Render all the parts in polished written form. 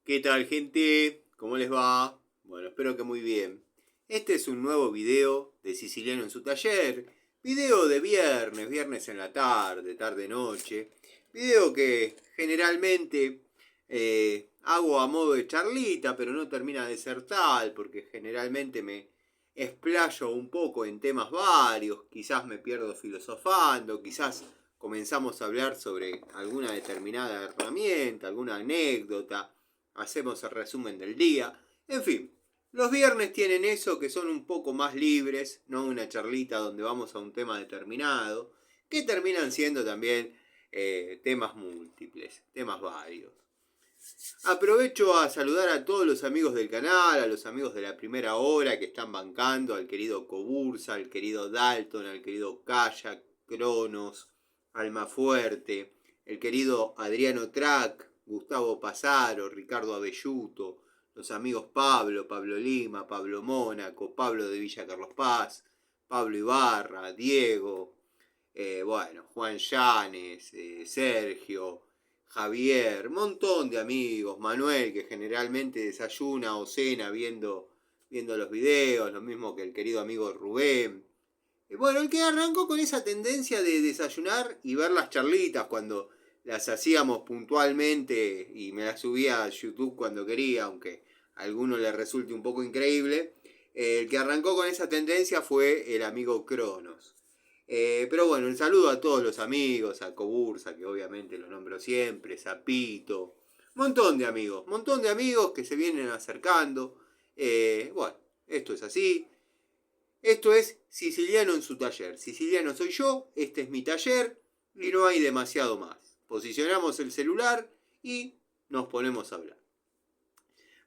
¿Qué tal, gente? ¿Cómo les va? Bueno, espero que muy bien. Este es un nuevo video de Siciliano en su taller. Video de viernes, viernes en la tarde, tarde-noche. Video que generalmente hago a modo de charlita, pero no termina de ser tal, porque generalmente me explayo un poco en temas varios. Quizás me pierdo filosofando, quizás comenzamos a hablar sobre alguna determinada herramienta, alguna anécdota, hacemos el resumen del día, en fin. Los viernes tienen eso, que son un poco más libres, no una charlita donde vamos a un tema determinado, que terminan siendo también temas múltiples, temas varios. Aprovecho a saludar a todos los amigos del canal, a los amigos de la primera hora que están bancando, al querido Cobursa, al querido Dalton, al querido Kayak, Cronos, Almafuerte, el querido Adriano Track, Gustavo Pasaro, Ricardo Abelluto, los amigos Pablo Lima, Pablo Mónaco, Pablo de Villa Carlos Paz, Pablo Ibarra, Diego, Juan Llanes, Sergio, Javier, montón de amigos, Manuel, que generalmente desayuna o cena viendo los videos, lo mismo que el querido amigo Rubén. Bueno, el que arrancó con esa tendencia de desayunar y ver las charlitas cuando las hacíamos puntualmente y me las subía a YouTube cuando quería, aunque a alguno le resulte un poco increíble. El que arrancó con esa tendencia fue el amigo Cronos. Pero bueno, un saludo a todos los amigos, a Cobursa, que obviamente lo nombro siempre, Zapito, montón de amigos que se vienen acercando. Bueno, esto es así. Esto es Siciliano en su taller. Siciliano soy yo, este es mi taller y no hay demasiado más. Posicionamos el celular y nos ponemos a hablar.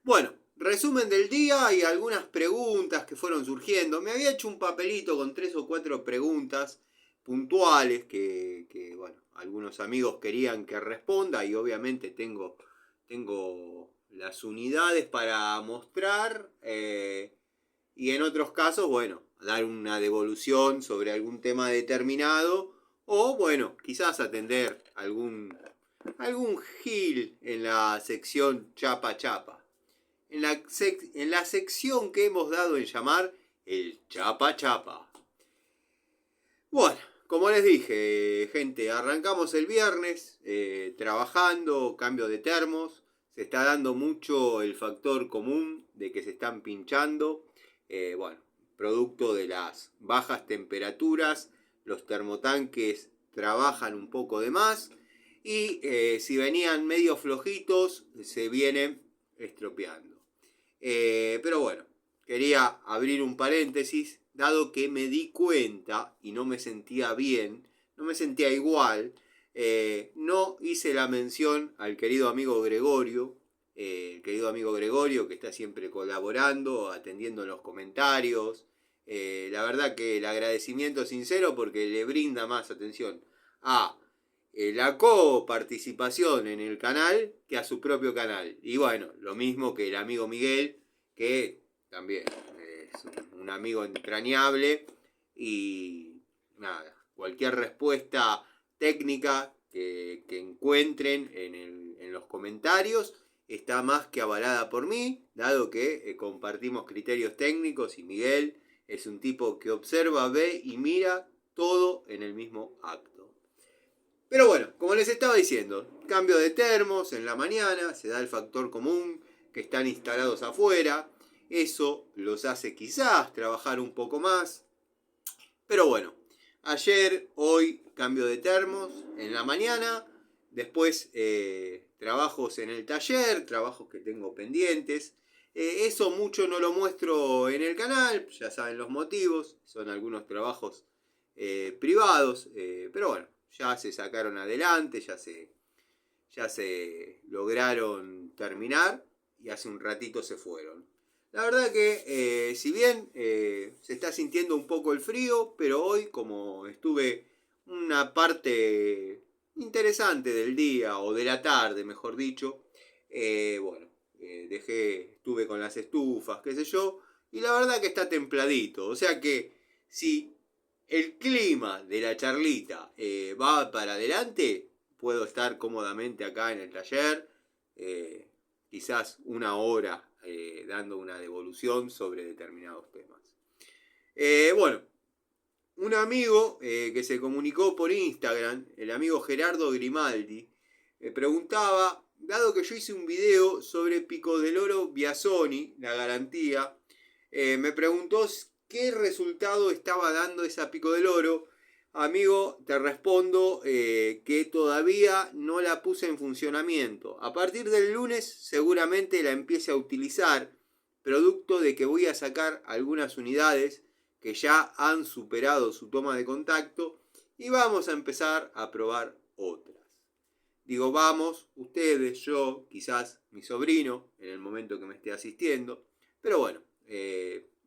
Bueno, resumen del día y algunas preguntas que fueron surgiendo. Me había hecho un papelito con 3 o 4 preguntas puntuales que bueno, algunos amigos querían que responda y obviamente tengo las unidades para mostrar y en otros casos, bueno, dar una devolución sobre algún tema determinado o bueno, quizás atender algún gil en la sección chapa chapa en la sección que hemos dado en llamar el Chapa Chapa. Bueno, como les dije, gente, arrancamos el viernes trabajando, cambio de termos. Se está dando mucho el factor común de que se están pinchando. Bueno, producto de las bajas temperaturas, los termotanques trabajan un poco de más. Y si venían medio flojitos, se vienen estropeando. Pero bueno, quería abrir un paréntesis, dado que me di cuenta y no me sentía bien, no me sentía igual, no hice la mención al querido amigo Gregorio, el querido amigo Gregorio que está siempre colaborando, atendiendo los comentarios. La verdad que el agradecimiento sincero porque le brinda más atención a la coparticipación en el canal que a su propio canal. Y bueno, lo mismo que el amigo Miguel, que también es un amigo entrañable y nada, cualquier respuesta técnica que encuentren en los comentarios está más que avalada por mí, dado que compartimos criterios técnicos y Miguel es un tipo que observa, ve y mira todo en el mismo acto. Pero bueno, como les estaba diciendo, cambio de termos en la mañana, se da el factor común que están instalados afuera, eso los hace quizás trabajar un poco más, pero bueno, ayer, hoy, cambio de termos en la mañana, después trabajos en el taller, trabajos que tengo pendientes, eso mucho no lo muestro en el canal, ya saben los motivos, son algunos trabajos privados, pero bueno, ya se sacaron adelante, ya se lograron terminar y hace un ratito se fueron. La verdad que si bien se está sintiendo un poco el frío, pero hoy como estuve una parte interesante del día o de la tarde, mejor dicho, bueno, estuve con las estufas, qué sé yo, y la verdad que está templadito. O sea que si el clima de la charlita va para adelante, puedo estar cómodamente acá en el taller. quizás una hora dando una devolución sobre determinados temas. Bueno, un amigo que se comunicó por Instagram, el amigo Gerardo Grimaldi, me preguntaba, dado que yo hice un video sobre Pico del Oro Biasoni, la garantía, me preguntó qué resultado estaba dando esa Pico del Oro. Amigo, te respondo que todavía no la puse en funcionamiento. A partir del lunes seguramente la empiece a utilizar, producto de que voy a sacar algunas unidades que ya han superado su toma de contacto y vamos a empezar a probar otras. Digo, vamos, ustedes, yo, quizás mi sobrino, en el momento que me esté asistiendo, pero bueno,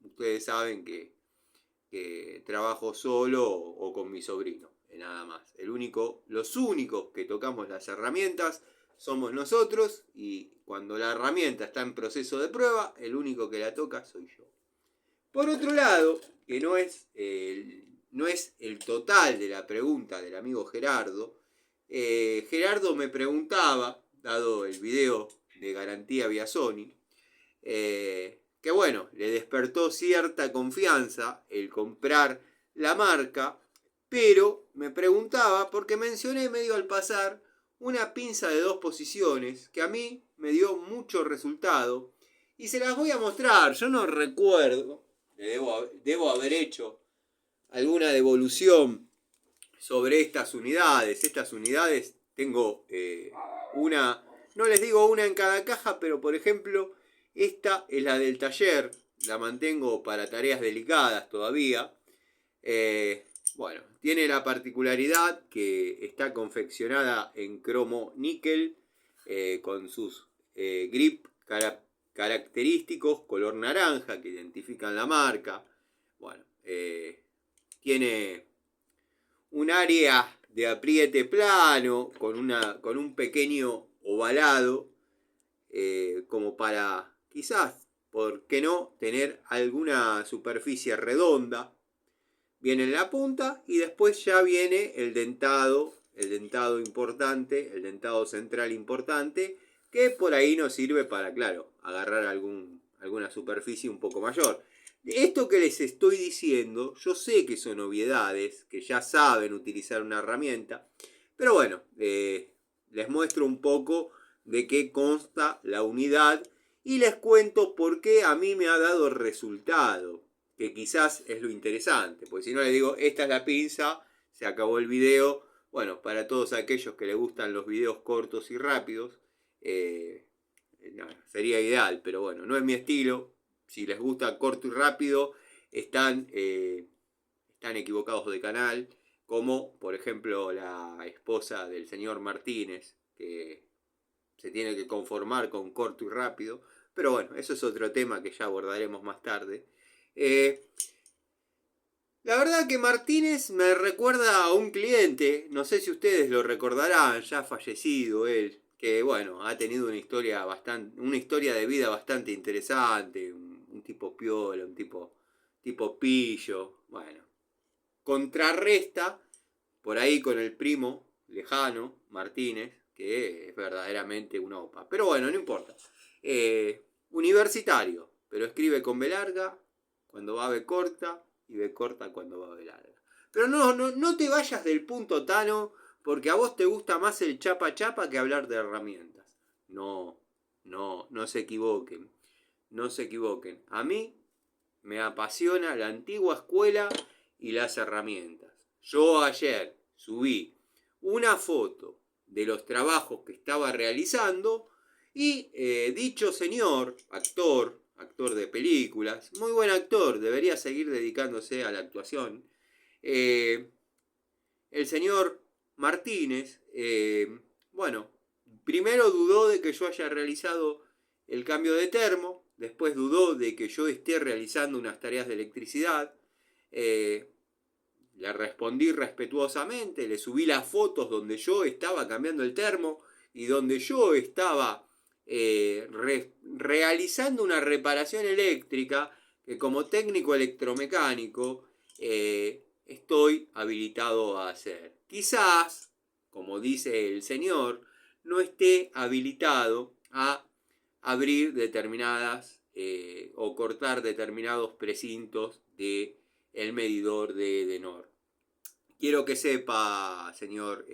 ustedes saben que trabajo solo o con mi sobrino, nada más. Los únicos que tocamos las herramientas somos nosotros y cuando la herramienta está en proceso de prueba, el único que la toca soy yo. Por otro lado, que no es el total de la pregunta del amigo Gerardo, Gerardo me preguntaba, dado el video de garantía Biasoni, que bueno, le despertó cierta confianza el comprar la marca, pero me preguntaba porque mencioné medio al pasar una pinza de 2 posiciones que a mí me dio mucho resultado y se las voy a mostrar. Yo no recuerdo, debo haber hecho alguna devolución sobre estas unidades. Estas unidades tengo una, no les digo una en cada caja, pero por ejemplo, esta es la del taller, la mantengo para tareas delicadas todavía. Bueno, tiene la particularidad que está confeccionada en cromo níquel, con sus grip característicos, color naranja, que identifican la marca. Bueno, tiene un área de apriete plano, con un pequeño ovalado, como para quizás, ¿por qué no?, tener alguna superficie redonda. Viene en la punta y después ya viene el dentado importante, el dentado central importante, que por ahí nos sirve para, claro, agarrar alguna superficie un poco mayor. Esto que les estoy diciendo, yo sé que son obviedades, que ya saben utilizar una herramienta, pero bueno, les muestro un poco de qué consta la unidad y les cuento por qué a mí me ha dado resultado, que quizás es lo interesante, porque si no les digo, esta es la pinza, se acabó el video. Bueno, para todos aquellos que les gustan los videos cortos y rápidos, no, sería ideal, pero bueno, no es mi estilo. Si les gusta corto y rápido, están equivocados de canal, como por ejemplo la esposa del señor Martínez, que se tiene que conformar con corto y rápido, pero bueno, eso es otro tema que ya abordaremos más tarde. La verdad que Martínez me recuerda a un cliente, no sé si ustedes lo recordarán, ya fallecido él, que bueno, ha tenido una historia de vida bastante interesante, un tipo piola, un tipo pillo, bueno, contrarresta por ahí con el primo lejano, Martínez, que es verdaderamente una opa. Pero bueno, no importa. Universitario, pero escribe con B larga cuando va a B corta y B corta cuando va a B larga. Pero no te vayas del punto, Tano, porque a vos te gusta más el chapa chapa que hablar de herramientas. No se equivoquen. No se equivoquen. A mí me apasiona la antigua escuela y las herramientas. Yo ayer subí una foto de los trabajos que estaba realizando y dicho señor, actor de películas, muy buen actor, debería seguir dedicándose a la actuación, el señor Martínez, bueno, primero dudó de que yo haya realizado el cambio de termo, después dudó de que yo esté realizando unas tareas de electricidad. Le respondí respetuosamente, le subí las fotos donde yo estaba cambiando el termo y donde yo estaba realizando una reparación eléctrica que como técnico electromecánico estoy habilitado a hacer. Quizás, como dice el señor, no esté habilitado a abrir determinadas o cortar determinados precintos del medidor de Edenor. Quiero que sepa, señor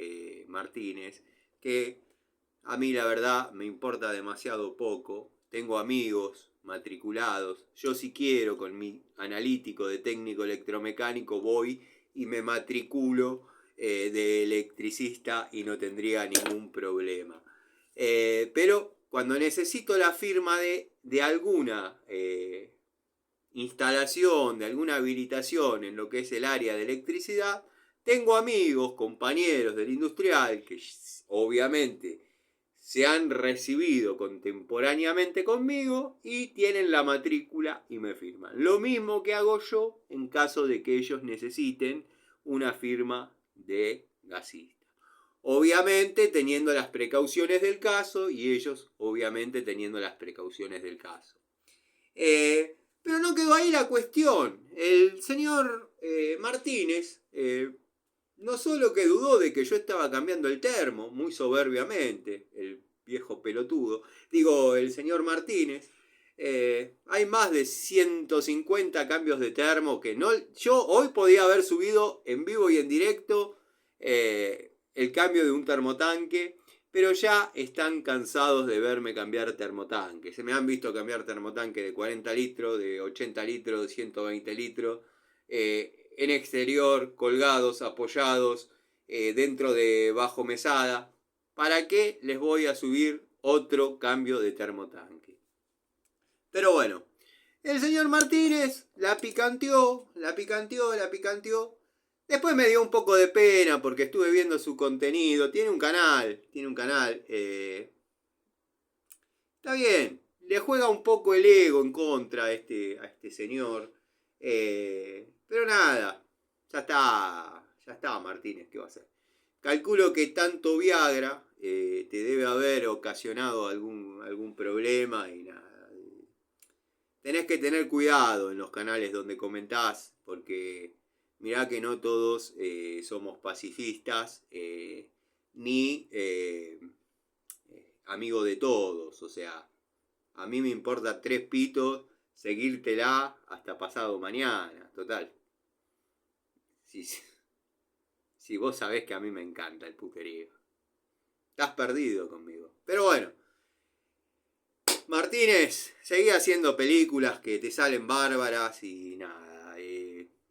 Martínez, que a mí la verdad me importa demasiado poco. Tengo amigos matriculados. Yo si quiero con mi analítico de técnico electromecánico voy y me matriculo de electricista y no tendría ningún problema. Pero cuando necesito la firma de alguna instalación, de alguna habilitación en lo que es el área de electricidad, tengo amigos, compañeros del industrial que obviamente se han recibido contemporáneamente conmigo y tienen la matrícula y me firman. Lo mismo que hago yo en caso de que ellos necesiten una firma de gasista. Obviamente teniendo las precauciones del caso y ellos obviamente teniendo las precauciones del caso. Pero no quedó ahí la cuestión. El señor Martínez no solo que dudó de que yo estaba cambiando el termo, muy soberbiamente, el viejo pelotudo, digo, el señor Martínez, hay más de 150 cambios de termo que no... Yo hoy podía haber subido en vivo y en directo el cambio de un termotanque, pero ya están cansados de verme cambiar termotanque. Se me han visto cambiar termotanque de 40 litros, de 80 litros, de 120 litros, en exterior, colgados, apoyados, dentro de bajo mesada. ¿Para qué les voy a subir otro cambio de termotanque? Pero bueno, el señor Martínez la picanteó. Después me dio un poco de pena porque estuve viendo su contenido. Tiene un canal. Está bien, le juega un poco el ego en contra a este señor. Pero nada, ya está Martínez, ¿qué va a hacer? Calculo que tanto Viagra te debe haber ocasionado algún problema y nada. Tenés que tener cuidado en los canales donde comentás, porque mirá que no todos somos pacifistas, ni amigos de todos. O sea, a mí me importa 3 pitos seguírtela hasta pasado mañana, total. Si vos sabés que a mí me encanta el puterío. Estás perdido conmigo. Pero bueno. Martínez, seguí haciendo películas que te salen bárbaras y nada.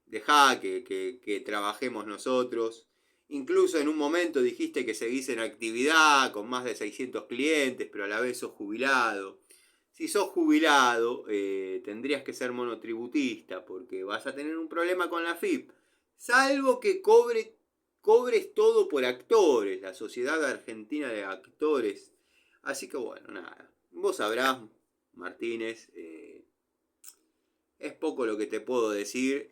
Dejá que trabajemos nosotros. Incluso en un momento dijiste que seguís en actividad con más de 600 clientes, pero a la vez sos jubilado. Si sos jubilado, tendrías que ser monotributista porque vas a tener un problema con la FIP. Salvo que cobres todo por actores, la Sociedad Argentina de Actores. Así que bueno, nada. Vos sabrás, Martínez, es poco lo que te puedo decir.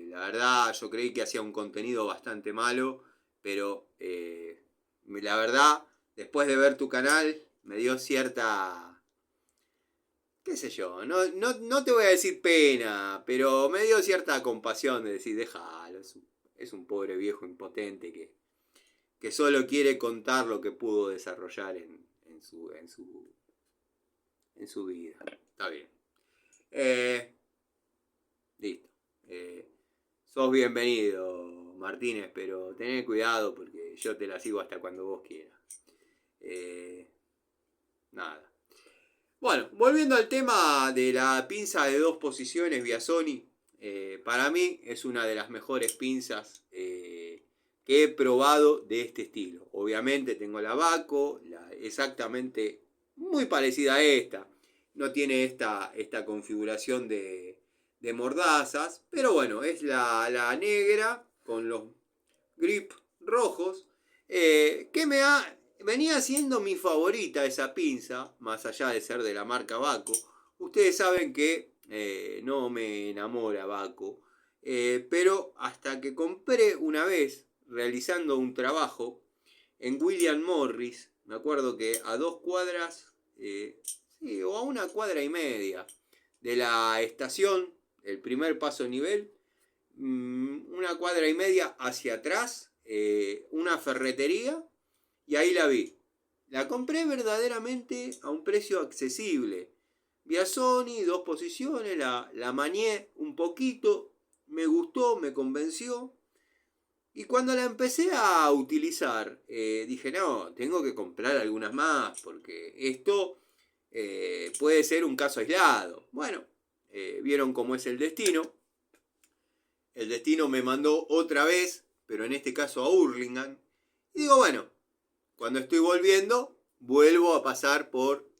La verdad, yo creí que hacía un contenido bastante malo, pero la verdad, después de ver tu canal, me dio cierta... qué sé yo, no te voy a decir pena, pero me dio cierta compasión de decir, déjalo, es un pobre viejo impotente que solo quiere contar lo que pudo desarrollar en su vida. Está bien. Listo. Sos bienvenido, Martínez, pero tené cuidado porque yo te la sigo hasta cuando vos quieras. Nada. Bueno, volviendo al tema de la pinza de 2 posiciones Biasoni, para mí es una de las mejores pinzas que he probado de este estilo. Obviamente tengo la Vaco, exactamente muy parecida a esta. No tiene esta configuración de mordazas, pero bueno, es la negra con los grip rojos, que venía siendo mi favorita esa pinza, más allá de ser de la marca Vaco. Ustedes saben que no me enamora Vaco, pero hasta que compré una vez, realizando un trabajo en William Morris, me acuerdo que a 2 cuadras, sí, o a 1 cuadra y media de la estación, el primer paso a nivel, 1 cuadra y media hacia atrás, una ferretería, y ahí la vi. La compré verdaderamente a un precio accesible. Vi a Sony, 2 posiciones, la manié un poquito, me gustó, me convenció. Y cuando la empecé a utilizar, dije, no, tengo que comprar algunas más, porque esto puede ser un caso aislado. Bueno, vieron cómo es el destino. El destino me mandó otra vez, pero en este caso a Hurlingham. Y digo, bueno, cuando estoy volviendo, vuelvo a pasar por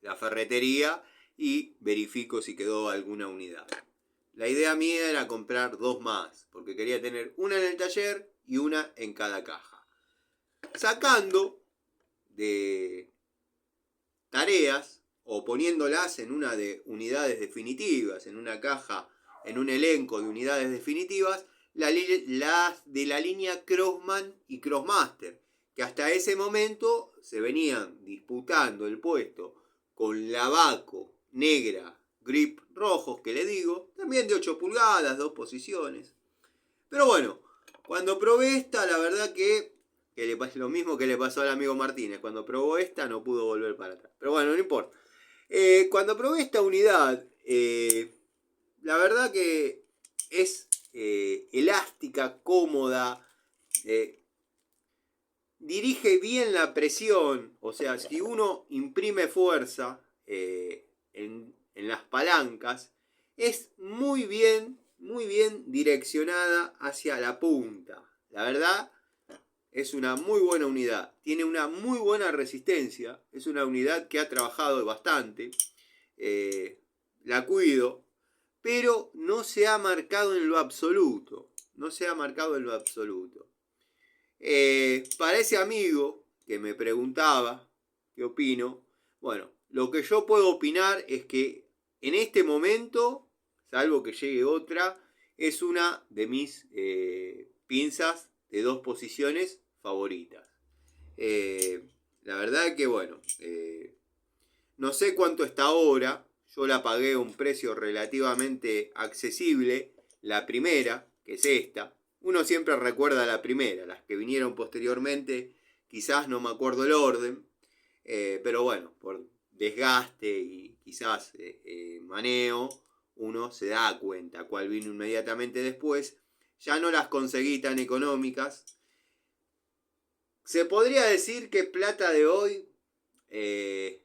la ferretería y verifico si quedó alguna unidad. La idea mía era comprar 2 más, porque quería tener una en el taller y una en cada caja. Sacando de tareas o poniéndolas en una de unidades definitivas, en una caja, en un elenco de unidades definitivas, las de la línea Crossman y Crossmaster, que hasta ese momento se venían disputando el puesto con la Baco negra, grip rojos, que le digo, también de 8 pulgadas, 2 posiciones. Pero bueno, cuando probé esta, la verdad que le pasó lo mismo que le pasó al amigo Martínez. Cuando probó esta no pudo volver para atrás. Pero bueno, no importa. Cuando probé esta unidad, la verdad que es elástica, cómoda, dirige bien la presión. O sea, si uno imprime fuerza en las palancas, es muy bien direccionada hacia la punta. La verdad, es una muy buena unidad. Tiene una muy buena resistencia. Es una unidad que ha trabajado bastante. La cuido. Pero no se ha marcado en lo absoluto. No se ha marcado en lo absoluto. Para ese amigo que me preguntaba qué opino, bueno, lo que yo puedo opinar es que en este momento, salvo que llegue otra, es una de mis pinzas de 2 posiciones favoritas. La verdad que bueno, no sé cuánto está ahora, yo la pagué a un precio relativamente accesible, la primera, que es esta. Uno siempre recuerda la primera, las que vinieron posteriormente, quizás no me acuerdo el orden, pero bueno, por desgaste y quizás maneo, uno se da cuenta cuál vino inmediatamente después. Ya no las conseguí tan económicas. Se podría decir que plata de hoy, que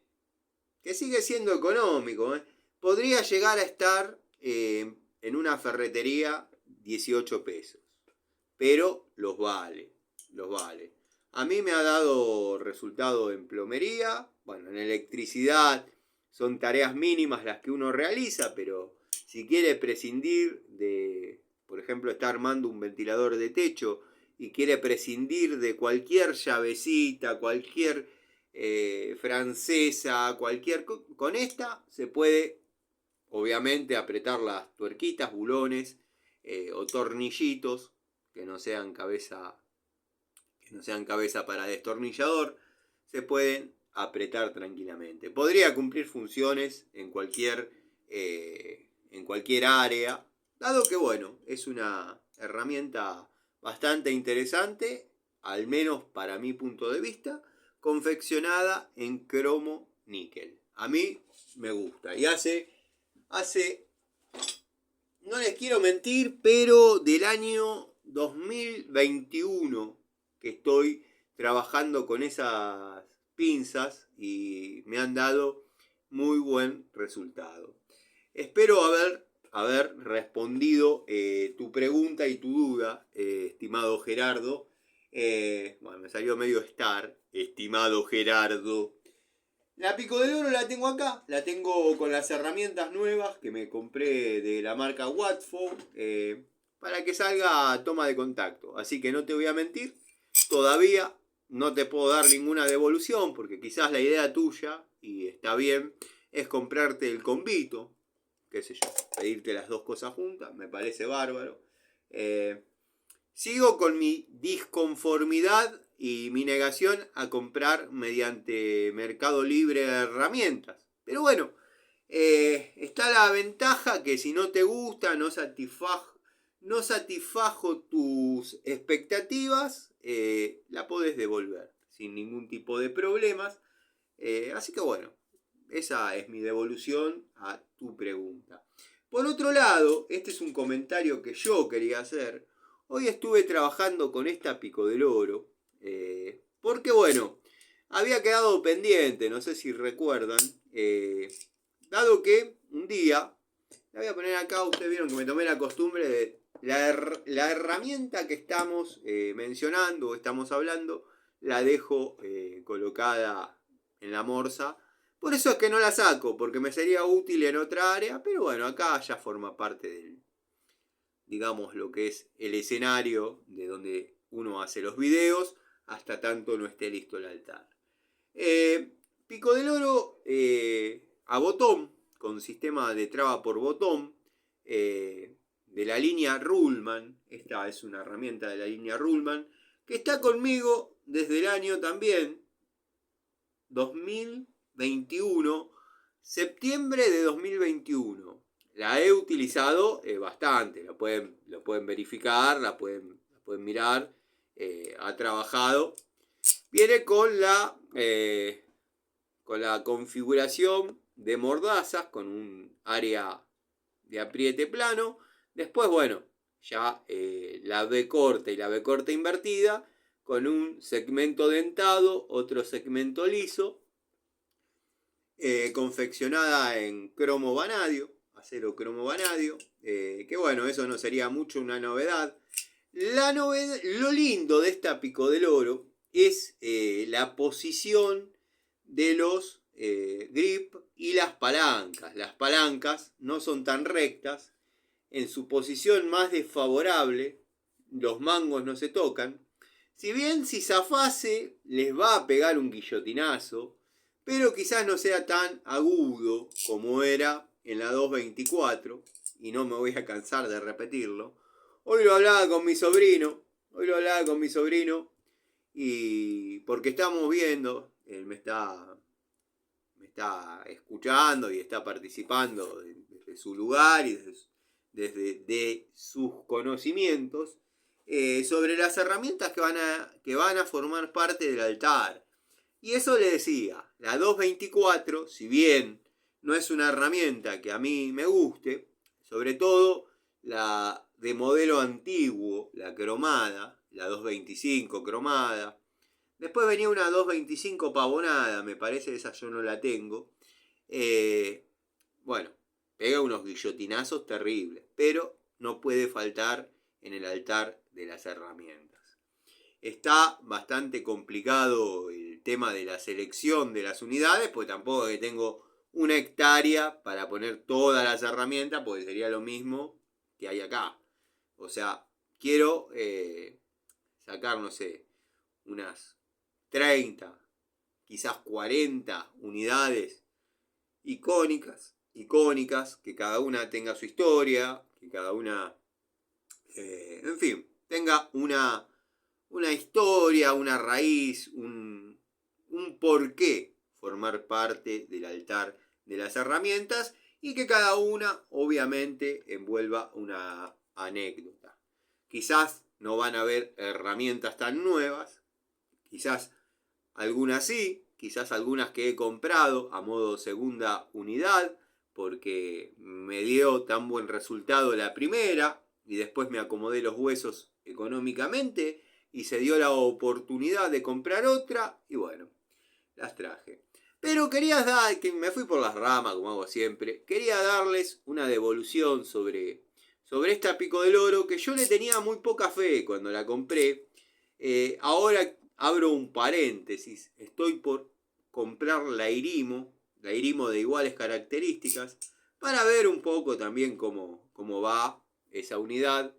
sigue siendo económico, podría llegar a estar en una ferretería 18 pesos. Pero los vale. A mí me ha dado resultado en plomería, bueno, en electricidad son tareas mínimas las que uno realiza, pero si quiere prescindir de, por ejemplo, está armando un ventilador de techo y quiere prescindir de cualquier llavecita, cualquier francesa, con esta se puede obviamente apretar las tuerquitas, bulones o tornillitos que no sean cabeza para destornillador, se pueden apretar tranquilamente. Podría cumplir funciones en cualquier área, dado que bueno, es una herramienta bastante interesante, al menos para mi punto de vista, confeccionada en cromo níquel. A mí me gusta y hace, no les quiero mentir, pero del año 2021 que estoy trabajando con esas pinzas y me han dado muy buen resultado. Espero haber respondido tu pregunta y tu duda, estimado Gerardo. Bueno, me salió medio estimado Gerardo. La Pico del Oro la tengo acá, la tengo con las herramientas nuevas que me compré de la marca Watford para que salga a toma de contacto. Así que no te voy a mentir, todavía no te puedo dar ninguna devolución porque quizás la idea tuya, y está bien, es comprarte el combito, qué sé yo, pedirte las 2 cosas juntas, me parece bárbaro. Sigo con mi disconformidad y mi negación a comprar mediante Mercado Libre herramientas. Pero bueno, está la ventaja que si no te gusta, no satisfajo tus expectativas, la podés devolver. sin ningún tipo de problemas. Así que bueno, esa es mi devolución a tu pregunta. Por otro lado, este es un comentario que yo quería hacer. Hoy estuve trabajando con esta pico del oro, porque bueno, había quedado pendiente, no sé si recuerdan, dado que un día, la voy a poner acá, ustedes vieron que me tomé la costumbre de la herramienta que estamos mencionando o estamos hablando, la dejo colocada en la morsa. Por eso es que no la saco, porque me sería útil en otra área, pero bueno, acá ya forma parte del, digamos, lo que es el escenario de donde uno hace los videos, hasta tanto no esté listo el altar. Pico del oro a botón, con sistema de traba por botón, de la línea Ruhlmann. Esta es una herramienta de la línea Ruhlmann, que está conmigo desde el año también 2021, septiembre de 2021. La he utilizado bastante, lo pueden verificar, la pueden mirar, ha trabajado. Viene con la configuración de mordazas, con un área de apriete plano. Después, bueno, ya la B corta y la B corta invertida, con un segmento dentado, otro segmento liso, confeccionada en cromo vanadio, acero cromo vanadio, que bueno, eso no sería mucho una novedad. Lo lindo de esta pico del oro es la posición de los grip y las palancas. Las palancas no son tan rectas. En su posición más desfavorable, los mangos no se tocan. Si bien si zafase les va a pegar un guillotinazo, pero quizás no sea tan agudo como era en la 224, y no me voy a cansar de repetirlo. Hoy lo hablaba con mi sobrino, y porque estamos viendo, él me está escuchando y está participando desde su lugar y desde sus conocimientos, sobre las herramientas que van a formar parte del altar. Y eso le decía, la 224, si bien no es una herramienta que a mí me guste, sobre todo la de modelo antiguo, la cromada, la 225 cromada. Después venía una 225 pavonada, me parece, esa yo no la tengo. Bueno, pega unos guillotinazos terribles, pero no puede faltar en el altar de las herramientas. Está bastante complicado el tema de la selección de las unidades, pues tampoco que tengo una hectárea para poner todas las herramientas, porque sería lo mismo que hay acá. O sea, quiero sacar, no sé, unas 30, quizás 40 unidades icónicas, que cada una tenga su historia, que cada una, en fin, tenga una historia, una raíz, un porqué formar parte del altar de las herramientas, y que cada una obviamente envuelva una anécdota. Quizás no van a haber herramientas tan nuevas, quizás algunas sí, quizás algunas que he comprado a modo segunda unidad, porque me dio tan buen resultado la primera y después me acomodé los huesos económicamente y se dio la oportunidad de comprar otra y bueno, las traje. Pero quería dar, que me fui por las ramas como hago siempre, quería darles una devolución sobre esta pico del oro, que yo le tenía muy poca fe cuando la compré. Ahora abro un paréntesis, estoy por comprar la Irimo de iguales características, para ver un poco también cómo va esa unidad.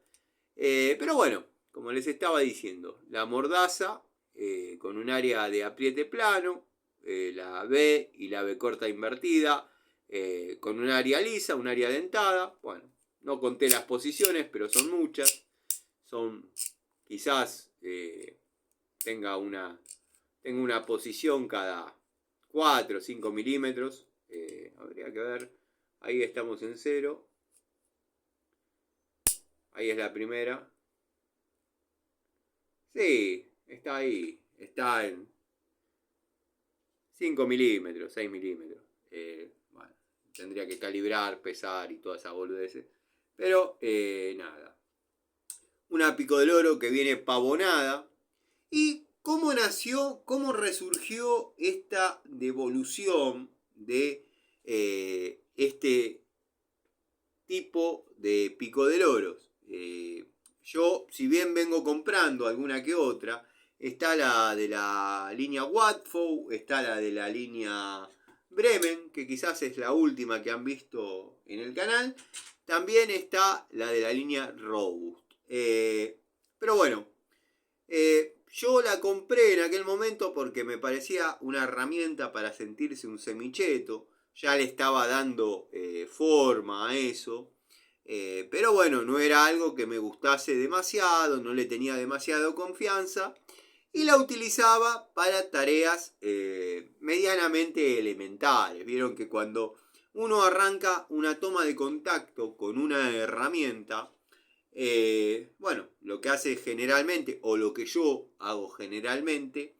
Pero bueno, como les estaba diciendo, la mordaza con un área de apriete plano, la B y la B corta invertida, con un área lisa, un área dentada. Bueno, no conté las posiciones, pero son muchas. Son quizás tenga una posición cada 4 o 5 milímetros. Habría que ver. Ahí estamos en 0. Ahí es la primera. Sí, está ahí. Está en 5 milímetros, 6 milímetros. Bueno, tendría que calibrar, pesar y toda esa boludeces. Pero nada. Una pico del oro que viene pavonada. ¿Y cómo nació, cómo resurgió esta devolución de este tipo de pico del oro? Yo, si bien vengo comprando alguna que otra, está la de la línea Watfow, está la de la línea Bremen, que quizás es la última que han visto en el canal. También está la de la línea Robust. Pero bueno, yo la compré en aquel momento porque me parecía una herramienta para sentirse un semicheto. Ya le estaba dando forma a eso. Pero bueno, no era algo que me gustase demasiado, no le tenía demasiado confianza. Y la utilizaba para tareas medianamente elementales. Vieron que cuando uno arranca una toma de contacto con una herramienta, bueno, lo que hace generalmente, o lo que yo hago generalmente,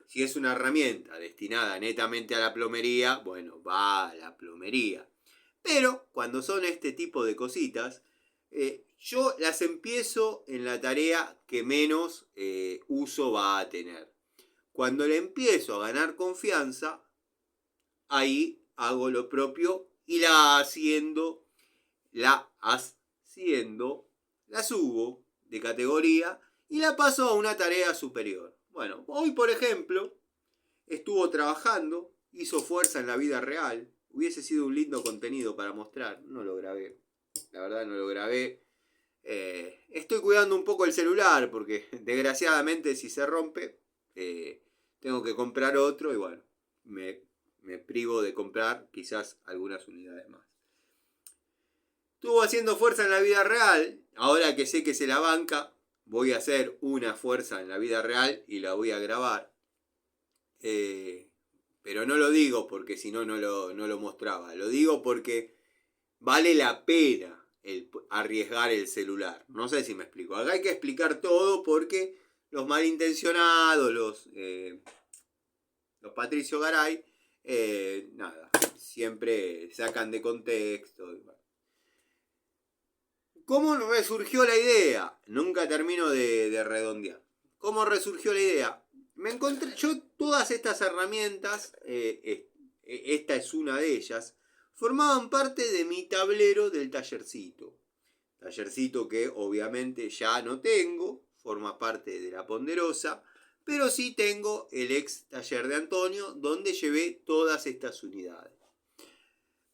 si es una herramienta destinada netamente a la plomería, bueno, va a la plomería. Pero cuando son este tipo de cositas, yo las empiezo en la tarea que menos uso va a tener. Cuando le empiezo a ganar confianza, ahí hago lo propio y la subo de categoría y la paso a una tarea superior. Bueno, hoy por ejemplo, estuvo trabajando, hizo fuerza en la vida real. Hubiese sido un lindo contenido para mostrar, no lo grabé. La verdad no lo grabé. Estoy cuidando un poco el celular porque desgraciadamente si se rompe tengo que comprar otro y bueno, me privo de comprar quizás algunas unidades más. Estuvo haciendo fuerza en la vida real. Ahora que sé que se la banca, voy a hacer una fuerza en la vida real y la voy a grabar. Pero no lo digo porque si no, no lo mostraba. Lo digo porque vale la pena arriesgar el celular. No sé si me explico. Acá hay que explicar todo porque los malintencionados, los Patricio Garay, nada, siempre sacan de contexto. ¿Cómo resurgió la idea? Nunca termino de redondear. ¿Cómo resurgió la idea? Me encontré yo todas estas herramientas, esta es una de ellas, formaban parte de mi tablero del tallercito. Tallercito que obviamente ya no tengo, forma parte de la Ponderosa, pero sí tengo el ex taller de Antonio, donde llevé todas estas unidades.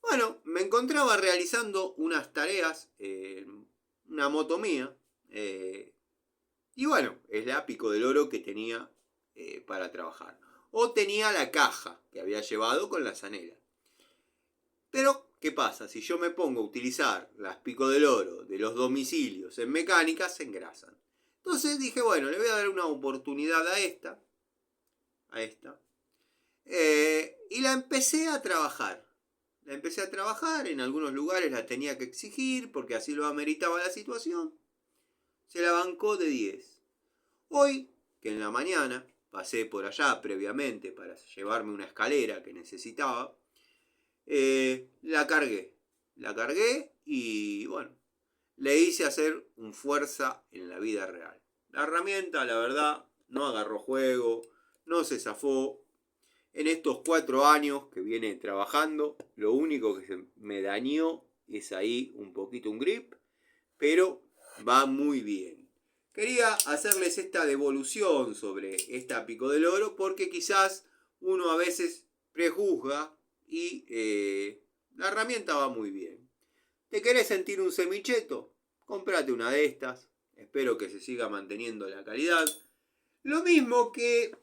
Bueno, me encontraba realizando unas tareas en una moto mía, y bueno, es la pico del oro que tenía para trabajar. O tenía la caja que había llevado con la zanela. Pero, ¿qué pasa? Si yo me pongo a utilizar las pico del oro de los domicilios en mecánica, se engrasan. Entonces dije, bueno, le voy a dar una oportunidad a esta. Y la empecé a trabajar. La empecé a trabajar, en algunos lugares la tenía que exigir porque así lo ameritaba la situación. Se la bancó de 10. Hoy, que en la mañana pasé por allá previamente para llevarme una escalera que necesitaba, la cargué. La cargué y bueno, le hice hacer un fuerza en la vida real. La herramienta, la verdad, no agarró juego, no se zafó. En estos 4 años que viene trabajando, lo único que se me dañó es ahí un poquito un grip, pero va muy bien. Quería hacerles esta devolución sobre esta pico del oro porque quizás uno a veces prejuzga y la herramienta va muy bien. ¿Te querés sentir un semicheto? Comprate una de estas. Espero que se siga manteniendo la calidad. Lo mismo que,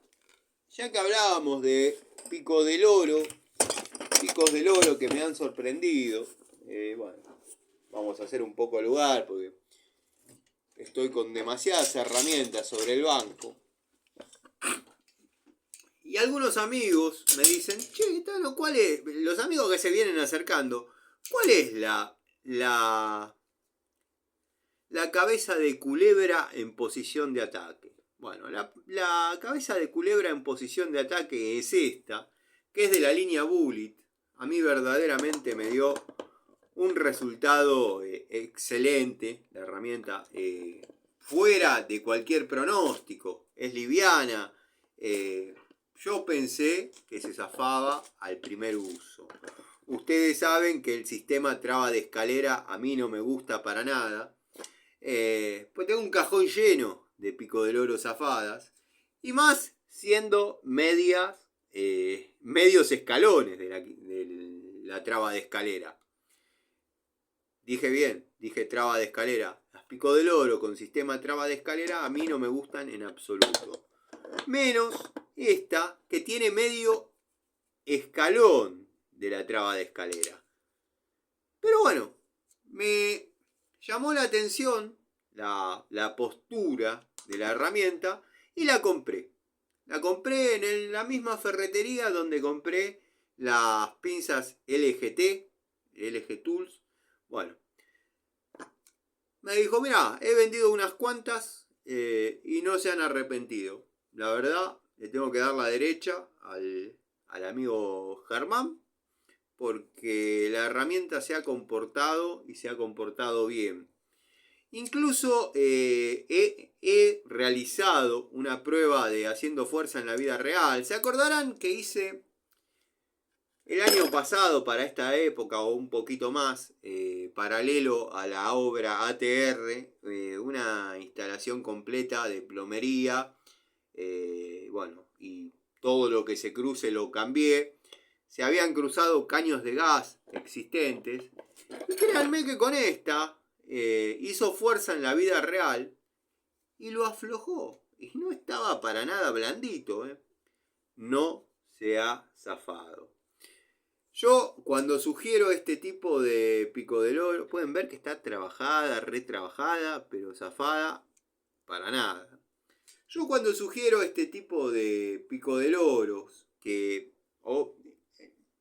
ya que hablábamos de pico del oro, picos del oro que me han sorprendido. Bueno, vamos a hacer un poco lugar porque estoy con demasiadas herramientas sobre el banco. Y algunos amigos me dicen, che, Tano, ¿cuál es? Los amigos que se vienen acercando, ¿cuál es la cabeza de culebra en posición de ataque? Bueno, la cabeza de culebra en posición de ataque es esta, que es de la línea Bullet, a mí verdaderamente me dio un resultado excelente. La herramienta fuera de cualquier pronóstico, es liviana. Yo pensé que se zafaba al primer uso. Ustedes saben que el sistema traba de escalera a mí no me gusta para nada. Pues tengo un cajón lleno de pico del oro zafadas. Y más siendo medios escalones de la traba de escalera. Dije bien, dije traba de escalera. Las pico del oro con sistema traba de escalera a mí no me gustan en absoluto. Menos esta que tiene medio escalón de la traba de escalera. Pero bueno, me llamó la atención la postura de la herramienta y la compré. La compré en la misma ferretería donde compré las pinzas LG Tools. Bueno, me dijo, mira, he vendido unas cuantas y no se han arrepentido. La verdad, le tengo que dar la derecha al amigo Germán, porque la herramienta se ha comportado y se ha comportado bien. Incluso he realizado una prueba de haciendo fuerza en la vida real. ¿Se acordarán que hice el año pasado para esta época o un poquito más, paralelo a la obra ATR, una instalación completa de plomería? Bueno, y todo lo que se cruce lo cambié. Se habían cruzado caños de gas existentes. Y créanme que con esta hizo fuerza en la vida real y lo aflojó. Y no estaba para nada blandito. No se ha zafado. Yo cuando sugiero este tipo de pico del oro, pueden ver que está trabajada, retrabajada, pero zafada para nada. Yo cuando sugiero este tipo de pico del oro, o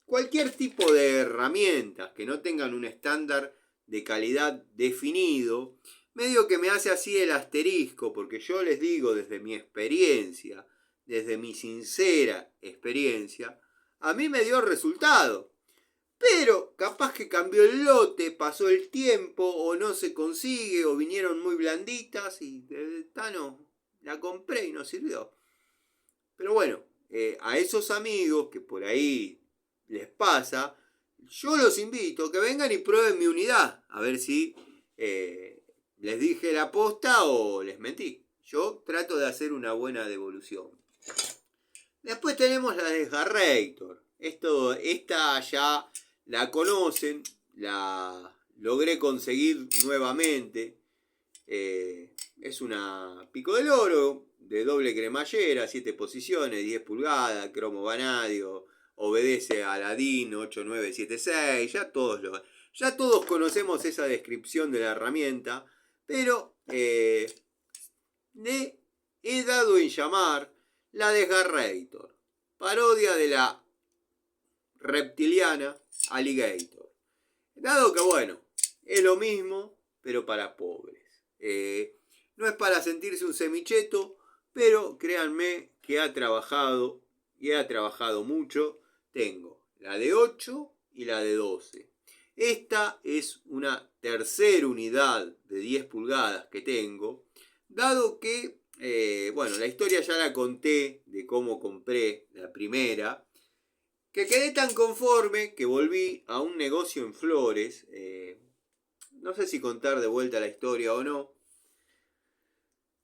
cualquier tipo de herramientas que no tengan un estándar de calidad definido, medio que me hace así el asterisco, porque yo les digo desde mi experiencia, desde mi sincera experiencia, a mí me dio resultado. Pero capaz que cambió el lote, pasó el tiempo, o no se consigue, o vinieron muy blanditas y no, la compré y no sirvió. Pero bueno, a esos amigos que por ahí les pasa, yo los invito a que vengan y prueben mi unidad, a ver si les dije la posta o les mentí. Yo trato de hacer una buena devolución. Después tenemos la Desgarrator. Esta ya la conocen, la logré conseguir nuevamente. Es una pico del oro de doble cremallera, 7 posiciones, 10 pulgadas, cromo vanadio, obedece a la DIN 8976, ya todos conocemos esa descripción de la herramienta, pero le he dado en llamar la Desgarrator, parodia de la reptiliana Alligator. Dado que bueno, es lo mismo, pero para pobres. No es para sentirse un semicheto, pero créanme que ha trabajado y ha trabajado mucho. Tengo la de 8 y la de 12. Esta es una tercera unidad de 10 pulgadas que tengo, dado que, bueno, la historia ya la conté de cómo compré la primera, que quedé tan conforme que volví a un negocio en Flores. No sé si contar de vuelta la historia o no.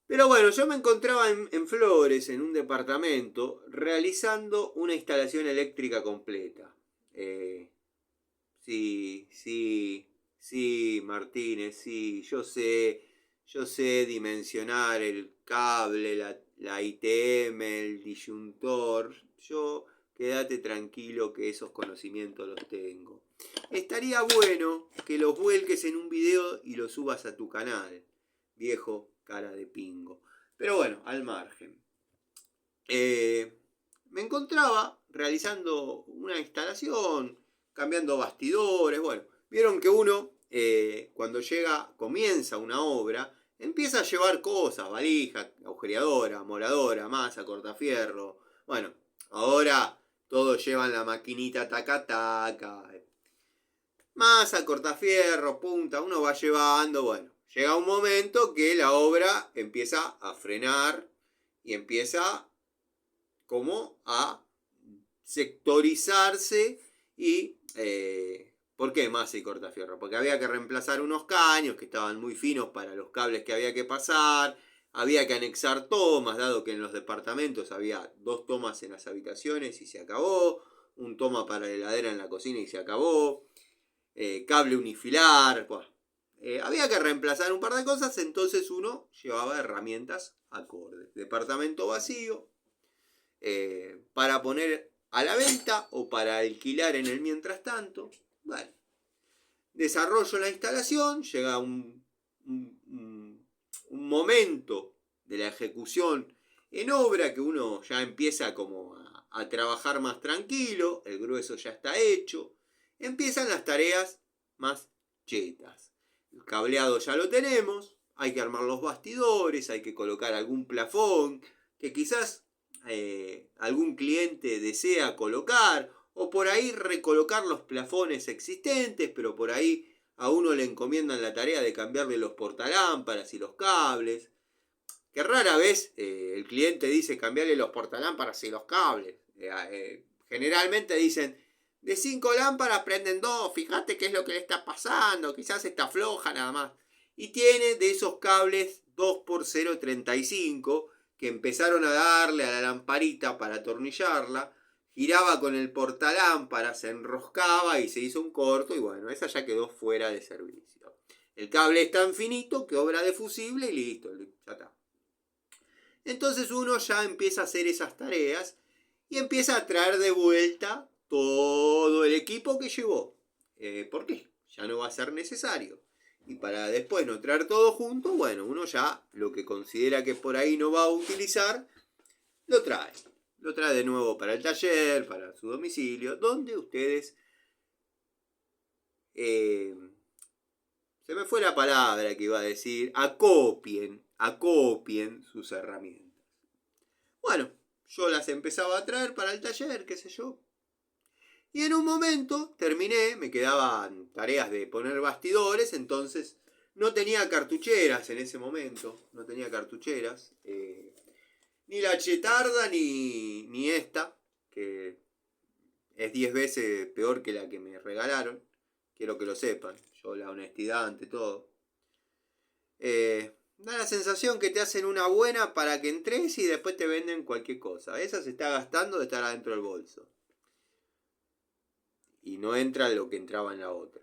Pero bueno, yo me encontraba en Flores, en un departamento, realizando una instalación eléctrica completa. Sí, Martínez, sí, yo sé dimensionar el cable, la ITM, el disyuntor. Quédate tranquilo que esos conocimientos los tengo. Estaría bueno que los vuelques en un video y los subas a tu canal, viejo cara de pingo. Pero bueno, al margen. Me encontraba realizando una instalación, cambiando bastidores. Bueno, vieron que uno, cuando comienza una obra, empieza a llevar cosas, valija, agujereadora, moladora, masa, cortafierro. Bueno, ahora todos llevan la maquinita taca taca. Masa, cortafierro, punta, uno va llevando, bueno. Llega un momento que la obra empieza a frenar y empieza como a sectorizarse y... ¿por qué masa y cortafierro? Porque había que reemplazar unos caños que estaban muy finos para los cables que había que pasar, había que anexar tomas, dado que en los departamentos había 2 tomas en las habitaciones y se acabó, un toma para la heladera en la cocina y se acabó, cable unifilar, había que reemplazar un par de cosas, entonces uno llevaba herramientas acordes. Departamento vacío, para poner a la venta o para alquilar en el mientras tanto. Bueno, desarrollo la instalación, llega un momento de la ejecución en obra que uno ya empieza como a trabajar más tranquilo, el grueso ya está hecho, empiezan las tareas más chetas. El cableado ya lo tenemos, hay que armar los bastidores, hay que colocar algún plafón que quizás algún cliente desea colocar, o por ahí recolocar los plafones existentes, pero por ahí a uno le encomiendan la tarea de cambiarle los portalámparas y los cables, que rara vez el cliente dice cambiarle los portalámparas y los cables. Generalmente dicen, de 5 lámparas prenden 2, fíjate qué es lo que le está pasando, quizás está floja nada más. Y tiene de esos cables 2x0.35 que empezaron a darle a la lamparita para atornillarla, giraba con el portalámpara, se enroscaba y se hizo un corto y bueno, esa ya quedó fuera de servicio. El cable es tan finito que obra de fusible y listo, ya está. Entonces uno ya empieza a hacer esas tareas y empieza a traer de vuelta todo el equipo que llevó. ¿Por qué? Ya no va a ser necesario. Y para después no traer todo junto, bueno, uno ya lo que considera que por ahí no va a utilizar, lo trae. Lo trae de nuevo para el taller, para su domicilio, donde ustedes... se me fue la palabra que iba a decir, acopien sus herramientas. Bueno, yo las empezaba a traer para el taller, qué sé yo. Y en un momento terminé, me quedaban tareas de poner bastidores, entonces no tenía cartucheras en ese momento, no tenía cartucheras. Ni la chetarda ni esta, que es 10 veces peor que la que me regalaron. Quiero que lo sepan, yo la honestidad ante todo. Da la sensación que te hacen una buena para que entres y después te venden cualquier cosa. Esa se está gastando de estar adentro del bolso. Y no entra lo que entraba en la otra.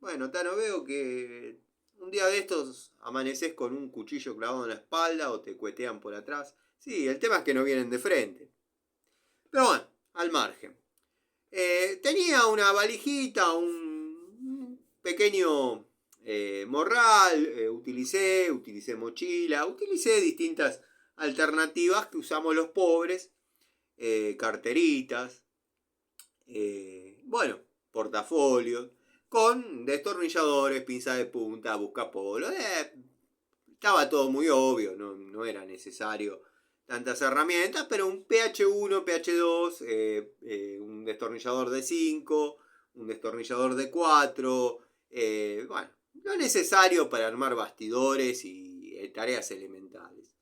Bueno, Tano, veo que un día de estos amaneces con un cuchillo clavado en la espalda o te cuetean por atrás. Sí, el tema es que no vienen de frente. Pero bueno, al margen. Tenía una valijita, un pequeño morral, utilicé mochila, utilicé distintas alternativas que usamos los pobres, carteritas, bueno, portafolios, con destornilladores, pinza de punta, buscapolo. Estaba todo muy obvio, no era necesario tantas herramientas, pero un PH1, PH2, un destornillador de 5, un destornillador de 4, bueno, lo necesario para armar bastidores y tareas elementales.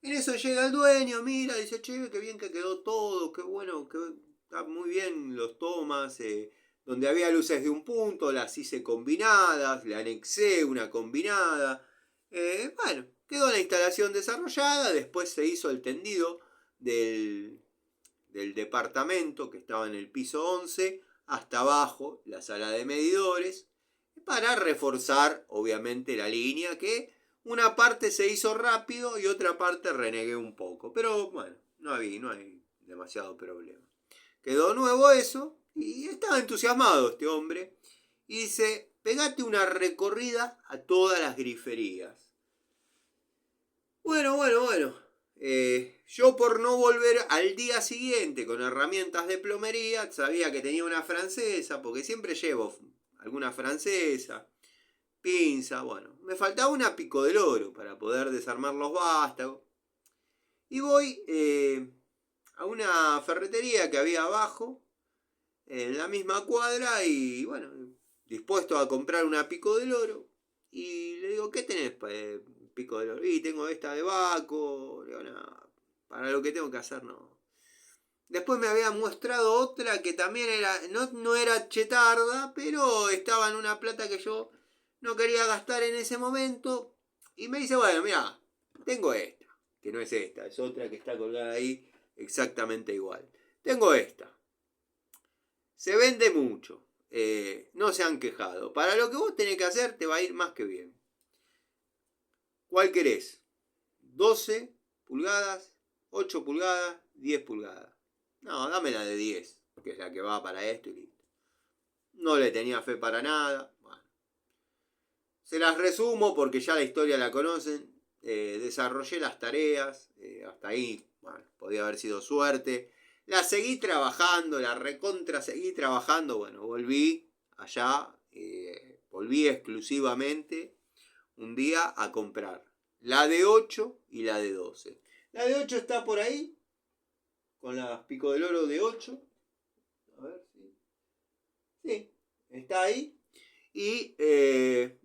En eso llega el dueño, mira, dice, che, qué bien que quedó todo, qué bueno, que está muy bien los tomas, donde había luces de un punto, las hice combinadas, le anexé una combinada, bueno, quedó la instalación desarrollada, después se hizo el tendido del departamento que estaba en el piso 11 hasta abajo, la sala de medidores, para reforzar obviamente la línea, que una parte se hizo rápido y otra parte renegué un poco, pero bueno, no hay demasiado problema. Quedó nuevo eso y estaba entusiasmado este hombre y dice, pegate una recorrida a todas las griferías. Bueno. Yo por no volver al día siguiente con herramientas de plomería, sabía que tenía una francesa, porque siempre llevo alguna francesa, pinza, bueno. Me faltaba una pico del oro para poder desarmar los vástagos. Y voy a una ferretería que había abajo, en la misma cuadra, y bueno, dispuesto a comprar una Pico del Oro. Y le digo, ¿qué tenés, Pico del Oro? Y tengo esta de Baco. Le digo, no, para lo que tengo que hacer, no. Después me había mostrado otra que también era, no era chetarda, pero estaba en una plata que yo no quería gastar en ese momento. Y me dice, bueno, mira, tengo esta, que no es esta, es otra que está colgada ahí exactamente igual. Tengo esta. Se vende mucho. No se han quejado. Para lo que vos tenés que hacer te va a ir más que bien. ¿Cuál querés? 12 pulgadas, 8 pulgadas, 10 pulgadas. No, dame la de 10, que es la que va para esto y listo. No le tenía fe para nada. Bueno, se las resumo porque ya la historia la conocen. Desarrollé las tareas. Hasta ahí, bueno, podía haber sido suerte. La seguí trabajando, la recontra seguí trabajando. Bueno, volví allá. Volví exclusivamente un día a comprar la de 8 y la de 12. La de 8 está por ahí, con las Pico del Oro de 8. A ver, sí. Sí, está ahí. Y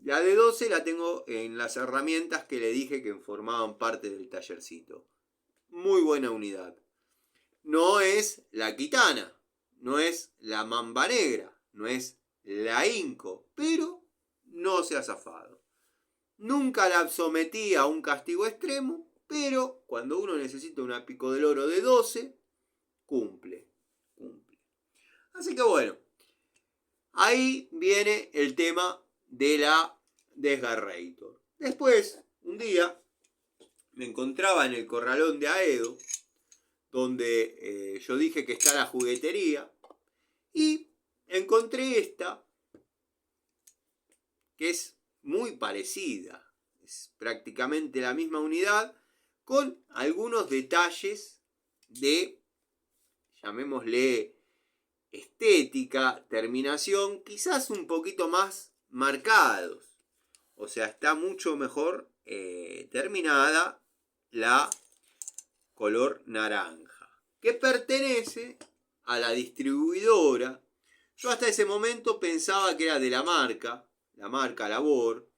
la de 12 la tengo en las herramientas que le dije que formaban parte del tallercito. Muy buena unidad. No es la Kitana, no es la Mamba Negra, no es la Inco, pero no se ha zafado. Nunca la sometí a un castigo extremo, pero cuando uno necesita una Pico del Oro de 12, cumple. Así que bueno, ahí viene el tema de la Desgarrator. Después, un día, me encontraba en el corralón de Aedo, donde yo dije que está la juguetería, y encontré esta, que es muy parecida. Es prácticamente la misma unidad, con algunos detalles de, llamémosle, estética, terminación, quizás un poquito más marcados. O sea, está mucho mejor terminada la color naranja, que pertenece a la distribuidora. Yo hasta ese momento pensaba que era de la marca Labor.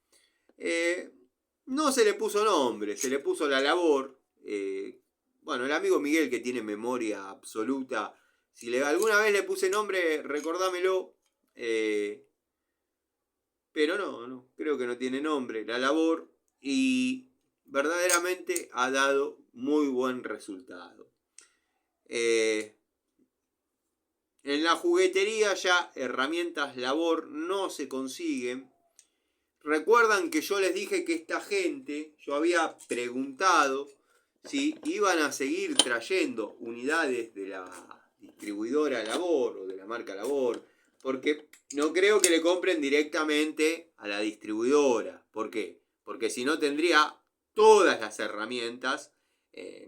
No se le puso nombre, se le puso la Labor. Bueno, el amigo Miguel, que tiene memoria absoluta, si alguna vez le puse nombre, recordámelo. Pero no, creo que no tiene nombre, la Labor. Y verdaderamente ha dado muy buen resultado. En la juguetería ya herramientas Labor no se consiguen. Recuerdan que yo les dije que esta gente, yo había preguntado si iban a seguir trayendo unidades de la distribuidora Labor o de la marca Labor, porque no creo que le compren directamente a la distribuidora. ¿Por qué? Porque si no tendría todas las herramientas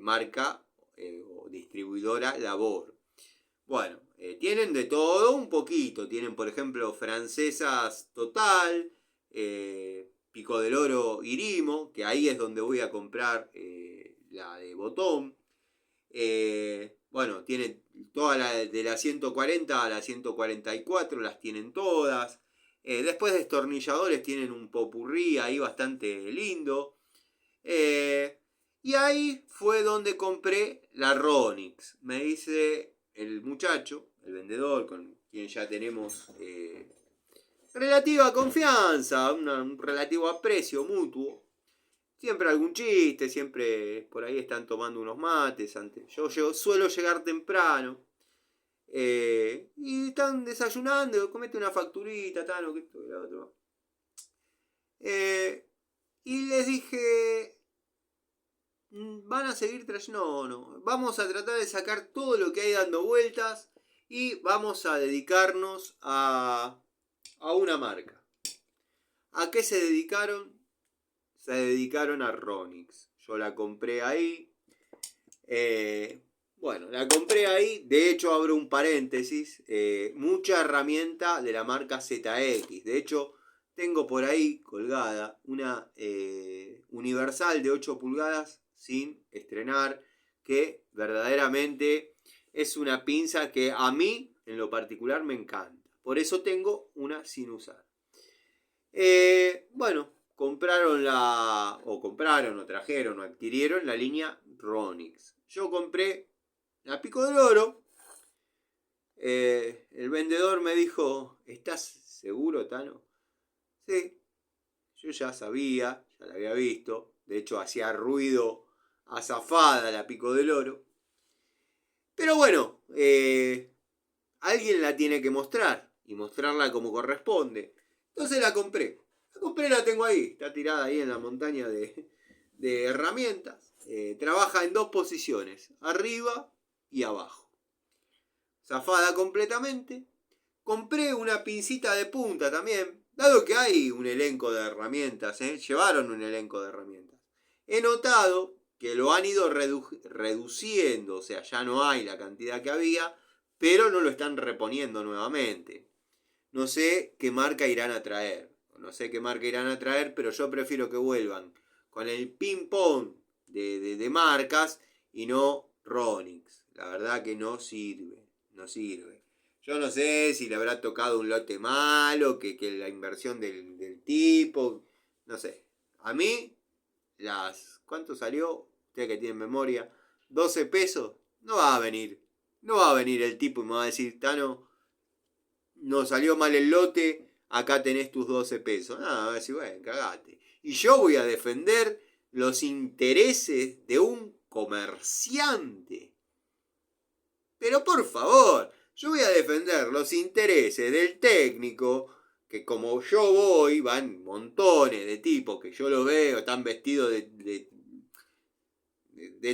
marca o distribuidora Labor. Bueno, tienen de todo un poquito. Tienen, por ejemplo, francesas Total, Pico del Oro Irimo, que ahí es donde voy a comprar la de botón. Bueno, tienen todas las de la 140 a la 144, las tienen todas. Después destornilladores tienen un popurrí ahí bastante lindo. Y ahí fue donde compré la Ronix. Me dice el muchacho, el vendedor, con quien ya tenemos relativa confianza, un relativo aprecio mutuo. Siempre algún chiste, siempre por ahí están tomando unos mates. Yo suelo llegar temprano. Y están desayunando, comete una facturita, tal, que esto y lo otro. Y les dije, ¿van a seguir trayendo? No. Vamos a tratar de sacar todo lo que hay dando vueltas y vamos a dedicarnos a una marca. ¿A qué se dedicaron? Se dedicaron a Ronix. Yo la compré ahí. Bueno, la compré ahí. De hecho, abro un paréntesis. Mucha herramienta de la marca ZX. De hecho, tengo por ahí colgada una Universal de 8 pulgadas sin estrenar, que verdaderamente es una pinza que a mí, en lo particular, me encanta. Por eso tengo una sin usar. Bueno, compraron o trajeron o adquirieron la línea Ronix. Yo compré la Pico del Oro. El vendedor me dijo, ¿estás seguro, Tano? Sí, yo ya sabía, ya la había visto. De hecho, hacía ruido azafada la Pico del Oro. Pero bueno, alguien la tiene que mostrar y mostrarla como corresponde. Entonces la compré. La tengo ahí. Está tirada ahí en la montaña de herramientas. Trabaja en dos posiciones. Arriba y abajo. Zafada completamente. Compré una pincita de punta también. Dado que hay un elenco de herramientas. Llevaron un elenco de herramientas. He notado que lo han ido reduciendo. O sea, ya no hay la cantidad que había. Pero no lo están reponiendo nuevamente. No sé qué marca irán a traer. Pero yo prefiero que vuelvan con el ping-pong de marcas y no Ronix. La verdad que no sirve. Yo no sé si le habrá tocado un lote malo, que la inversión del tipo. No sé. A mí, ¿cuánto salió? Usted que tiene memoria. 12 pesos. No va a venir el tipo y me va a decir, Tano, no salió mal el lote, acá tenés tus 12 pesos. No, va a decir, bueno, cagate. Y yo voy a defender los intereses de un comerciante. Pero por favor, yo voy a defender los intereses del técnico, que como yo voy, van montones de tipos que yo los veo, están vestidos de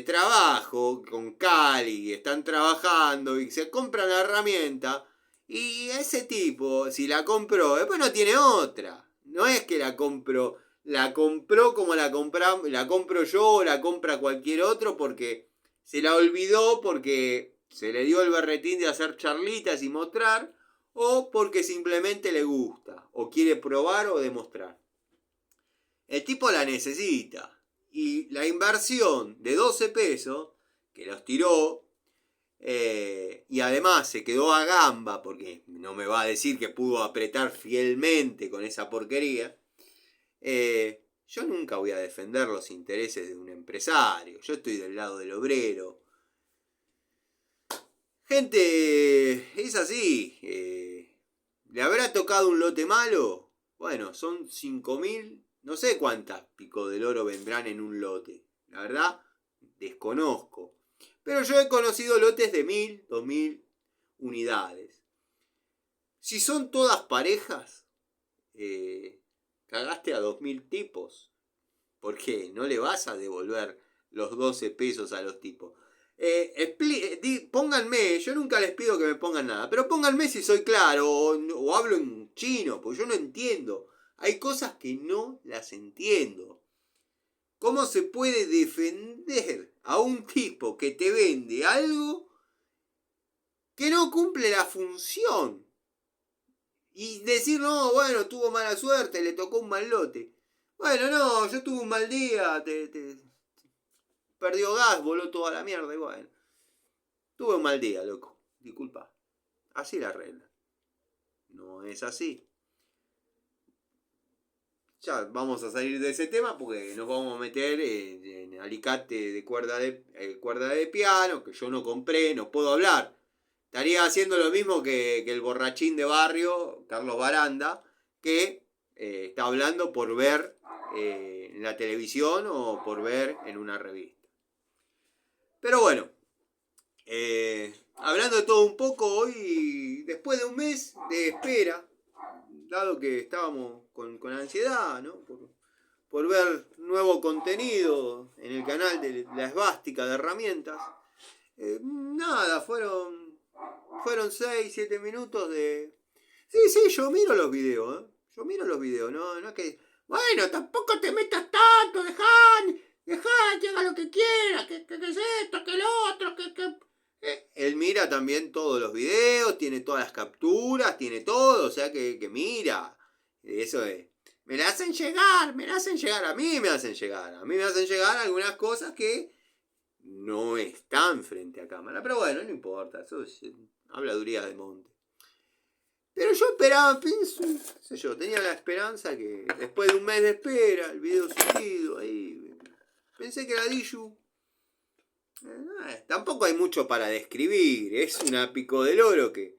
trabajo, con Cali, están trabajando y se compran la herramienta. Y ese tipo, si la compró, después no tiene otra. No es que la compró como la compro yo o la compra cualquier otro porque se la olvidó, porque se le dio el berretín de hacer charlitas y mostrar, o porque simplemente le gusta, o quiere probar o demostrar. El tipo la necesita. Y la inversión de 12 pesos, que los tiró, y además se quedó a gamba, porque no me va a decir que pudo apretar fielmente con esa porquería, yo nunca voy a defender los intereses de un empresario. Yo estoy del lado del obrero. Gente, es así. ¿Le habrá tocado un lote malo? Bueno, son 5.000. No sé cuántas Pico del Oro vendrán en un lote. La verdad, desconozco. Pero yo he conocido lotes de 1.000, 2.000 unidades. Si son todas parejas, cagaste a 2.000 tipos. ¿Por qué? No le vas a devolver los 12 pesos a los tipos. Pónganme, yo nunca les pido que me pongan nada, pero pónganme si soy claro o hablo en chino, porque yo no entiendo. Hay cosas que no las entiendo. ¿Cómo se puede defender a un tipo que te vende algo que no cumple la función? Y decir, no, bueno, tuvo mala suerte, le tocó un mal lote. Bueno, no, yo tuve un mal día, perdió gas, voló toda la mierda y bueno. Tuve un mal día, loco. Disculpa. Así la regla. No es así. Ya vamos a salir de ese tema porque nos vamos a meter en alicate de cuerda de piano, que yo no compré, no puedo hablar. Estaría haciendo lo mismo que el borrachín de barrio, Carlos Baranda, que está hablando por ver en la televisión o por ver en una revista. Pero bueno, hablando de todo un poco, hoy, después de un mes de espera, dado que estábamos con ansiedad, ¿no? Por ver nuevo contenido en el canal de la esvástica de herramientas, nada, fueron 6, 7 minutos de... Sí, yo miro los videos, no es que... Bueno, tampoco te metas tanto, dejá que haga lo que quiera, que es esto, que lo otro, él mira también todos los videos, tiene todas las capturas, tiene todo, o sea que mira. Eso es. Me la hacen llegar, a mí me hacen llegar algunas cosas que no están frente a cámara. Pero bueno, no importa, eso es habladuría de monte. Pero yo esperaba, pienso, no sé yo, tenía la esperanza que después de un mes de espera, el video subido, ahí, pensé que la Diju, tampoco hay mucho para describir, es una pico del oro que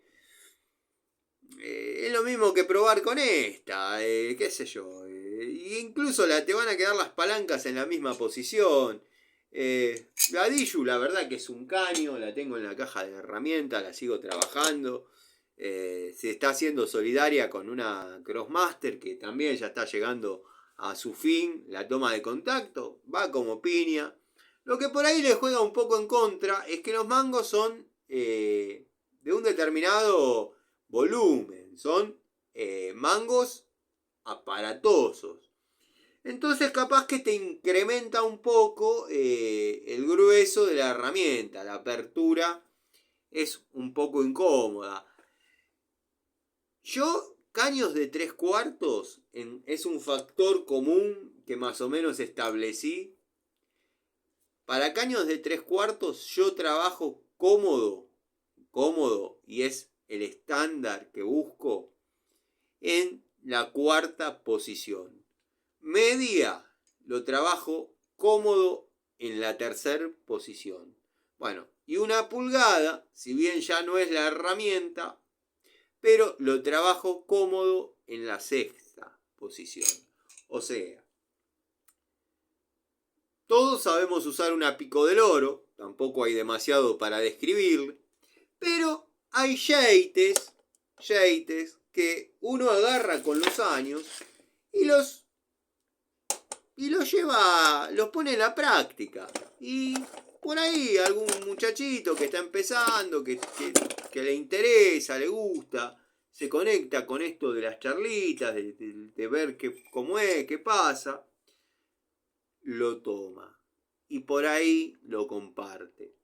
es lo mismo que probar con esta, qué sé yo, incluso te van a quedar las palancas en la misma posición. La Diju, la verdad que es un caño, la tengo en la caja de herramientas, la sigo trabajando. Se está haciendo solidaria con una Crossmaster que también ya está llegando a su fin, la toma de contacto, va como piña. Lo que por ahí le juega un poco en contra es que los mangos son de un determinado volumen, son mangos aparatosos. Entonces capaz que te incrementa un poco el grueso de la herramienta, la apertura es un poco incómoda. Yo, caños de 3/4 es un factor común que más o menos establecí. Para caños de 3/4 yo trabajo cómodo, y es el estándar que busco, en la 4ª posición. Media lo trabajo cómodo en la 3ª posición. Bueno, y 1 pulgada, si bien ya no es la herramienta, pero lo trabajo cómodo en la 6ª posición. O sea, todos sabemos usar una pico del oro, tampoco hay demasiado para describir, pero hay yeites que uno agarra con los años y los lleva, los pone en la práctica. Y por ahí algún muchachito que está empezando, que le interesa, le gusta, se conecta con esto de las charlitas, de ver cómo es, qué pasa, lo toma. Y por ahí lo comparte.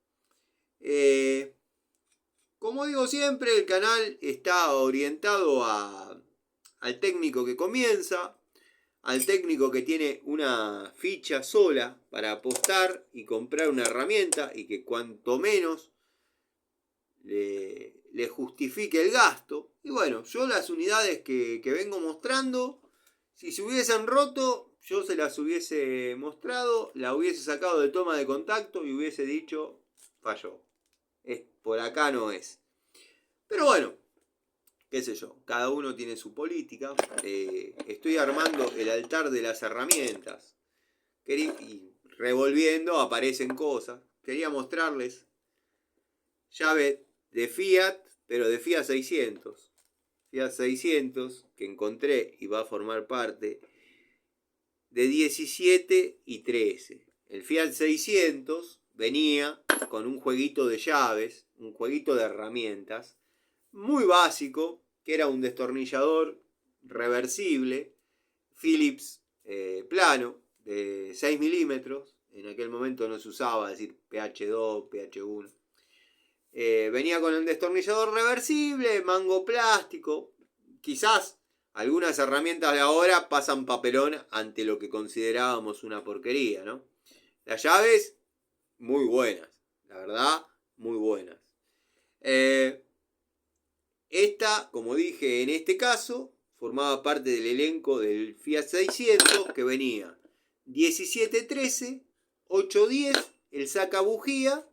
Como digo siempre, el canal está orientado al técnico que comienza, al técnico que tiene una ficha sola para apostar y comprar una herramienta y que cuanto menos le justifique el gasto. Y bueno, yo las unidades que vengo mostrando, si se hubiesen roto, yo se las hubiese mostrado, la hubiese sacado de toma de contacto y hubiese dicho, falló. Por acá no es. Pero bueno, qué sé yo, cada uno tiene su política. Estoy armando el altar de las herramientas. Y revolviendo aparecen cosas. Quería mostrarles llave de Fiat, pero de Fiat 600. Fiat 600 que encontré y va a formar parte de 17 y 13. El Fiat 600 venía con un jueguito de llaves, un jueguito de herramientas, muy básico, que era un destornillador reversible, Phillips plano, de 6 milímetros. En aquel momento no se usaba decir PH2, PH1. Venía con el destornillador reversible, mango plástico. Quizás algunas herramientas de ahora pasan papelón ante lo que considerábamos una porquería, ¿no? Las llaves, muy buenas, la verdad, muy buenas. Esta, como dije, en este caso, formaba parte del elenco del Fiat 600, que venía 1713, 810, el sacabujía,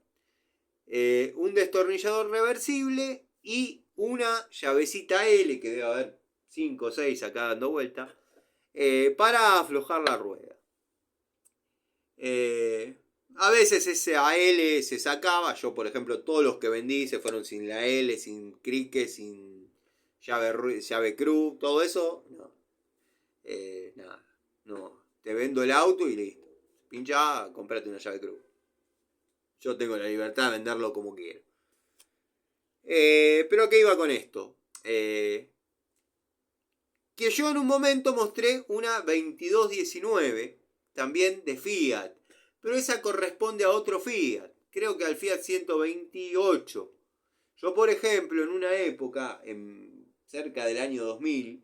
un destornillador reversible y una llavecita L, que debe haber 5 o 6 acá dando vuelta, para aflojar la rueda. A veces ese L se sacaba. Yo, por ejemplo, todos los que vendí se fueron sin la L, sin crique, sin llave cruz, todo eso. No. Nada. No. Te vendo el auto y listo. Pinchá, comprate una llave cruz. Yo tengo la libertad de venderlo como quiero. Pero ¿qué iba con esto? Que yo en un momento mostré una 2219, también de Fiat. Pero esa corresponde a otro Fiat. Creo que al Fiat 128. Yo, por ejemplo, en una época, cerca del año 2000,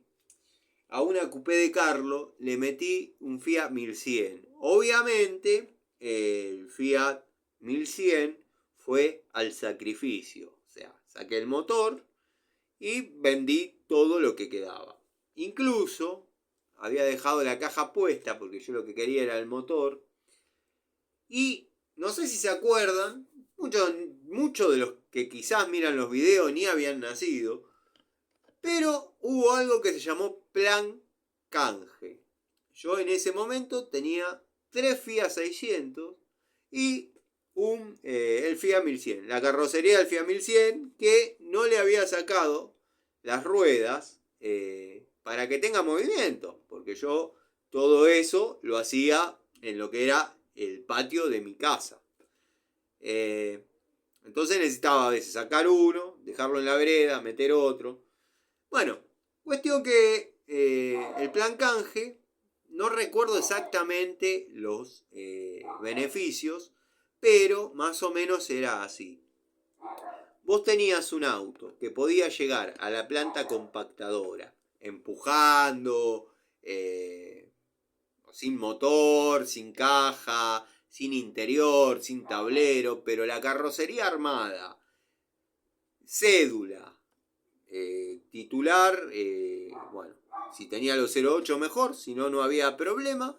a una coupé de Carlo le metí un Fiat 1100. Obviamente, el Fiat 1100 fue al sacrificio. O sea, saqué el motor y vendí todo lo que quedaba. Incluso había dejado la caja puesta porque yo lo que quería era el motor. Y no sé si se acuerdan, muchos de los que quizás miran los videos ni habían nacido, pero hubo algo que se llamó plan canje. Yo en ese momento tenía 3 Fiat 600 y el Fiat 1100. La carrocería del Fiat 1100 que no le había sacado las ruedas para que tenga movimiento. Porque yo todo eso lo hacía en lo que era el patio de mi casa. Entonces necesitaba a veces sacar uno, dejarlo en la vereda, meter otro. Bueno, cuestión que el plan canje, no recuerdo exactamente los beneficios, pero más o menos era así. Vos tenías un auto que podía llegar a la planta compactadora, empujando, sin motor, sin caja, sin interior, sin tablero, pero la carrocería armada, cédula, titular, bueno, si tenía los 08 mejor, si no, no había problema,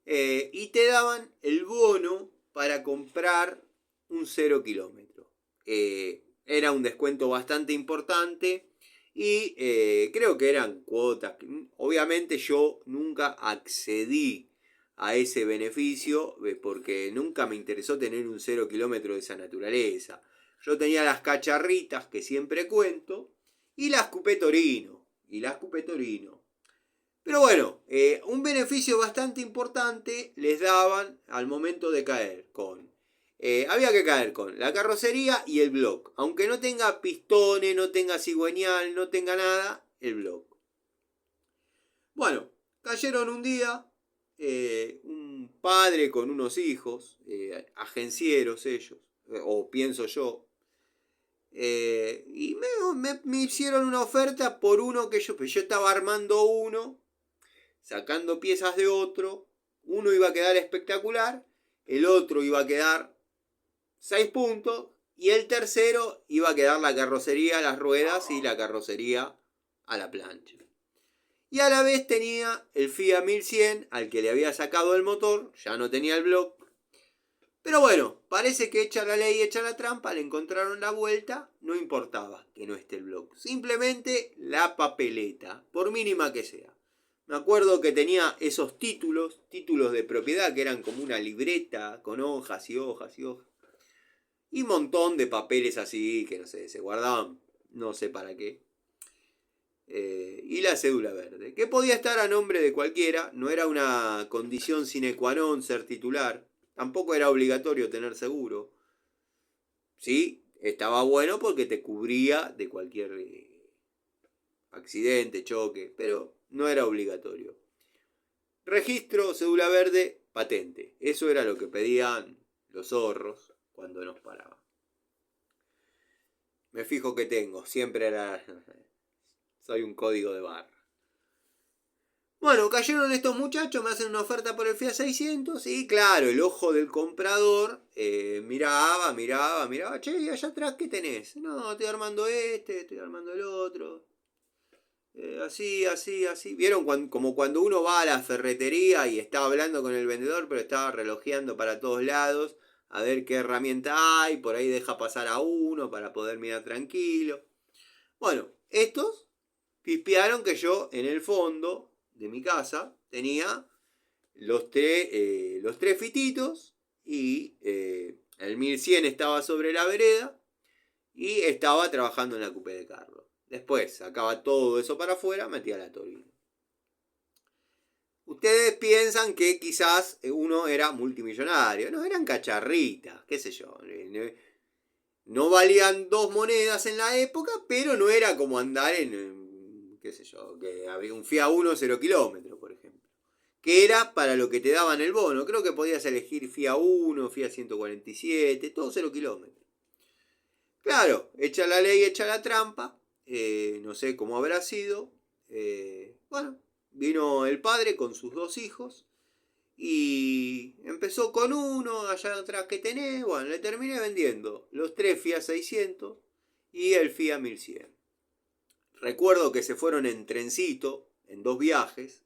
y te daban el bono para comprar un 0 kilómetro. Era un descuento bastante importante y creo que eran cuotas. Obviamente yo nunca accedí a ese beneficio porque nunca me interesó tener un 0 kilómetro de esa naturaleza. Yo tenía las cacharritas que siempre cuento y las Coupé Torino. Pero bueno, un beneficio bastante importante les daban al momento de caer con... había que caer con la carrocería y el block. Aunque no tenga pistones, no tenga cigüeñal, no tenga nada, el block. Bueno, cayeron un día un padre con unos hijos, agencieros ellos, o pienso yo, y me hicieron una oferta por uno que yo estaba armando uno, sacando piezas de otro, uno iba a quedar espectacular, el otro iba a quedar 6 puntos y el tercero iba a quedar la carrocería a las ruedas y la carrocería a la plancha. Y a la vez tenía el Fiat 1100 al que le había sacado el motor, ya no tenía el block. Pero bueno, parece que hecha la ley, hecha la trampa, le encontraron la vuelta, no importaba que no esté el block. Simplemente la papeleta, por mínima que sea. Me acuerdo que tenía esos títulos de propiedad que eran como una libreta con hojas y hojas y hojas. Y un montón de papeles así que no sé, se guardaban, no sé para qué. Y la cédula verde, que podía estar a nombre de cualquiera, no era una condición sine qua non ser titular, tampoco era obligatorio tener seguro. Sí, estaba bueno porque te cubría de cualquier accidente, choque, pero no era obligatorio. Registro, cédula verde, patente. Eso era lo que pedían los zorros cuando nos paraban. Me fijo que tengo, siempre era... Soy un código de barra. Bueno, cayeron estos muchachos, me hacen una oferta por el Fiat 600 y claro, el ojo del comprador miraba, che, ¿y allá atrás qué tenés? No, estoy armando estoy armando el otro. Así. ¿Vieron como cuando uno va a la ferretería y está hablando con el vendedor, pero estaba relojeando para todos lados a ver qué herramienta hay, por ahí deja pasar a uno para poder mirar tranquilo? Bueno, estos pispearon que yo en el fondo de mi casa tenía los tres fititos y el 1100 estaba sobre la vereda y estaba trabajando en la Coupé de Carlos. Después sacaba todo eso para afuera, metía la Torino. Ustedes piensan que quizás uno era multimillonario. No, eran cacharritas, qué sé yo. No valían 2 monedas en la época, pero no era como andar en, qué sé yo, que había un Fiat 1 0 kilómetros, por ejemplo. Que era para lo que te daban el bono. Creo que podías elegir Fiat 1, Fiat 147, todo 0 kilómetros. Claro, hecha la ley, hecha la trampa. No sé cómo habrá sido. Bueno, vino el padre con sus 2 hijos Y empezó con uno, allá atrás que tenés, bueno, le terminé vendiendo los 3 Fiat 600 y el Fiat 1100. Recuerdo que se fueron en trencito, en 2 viajes,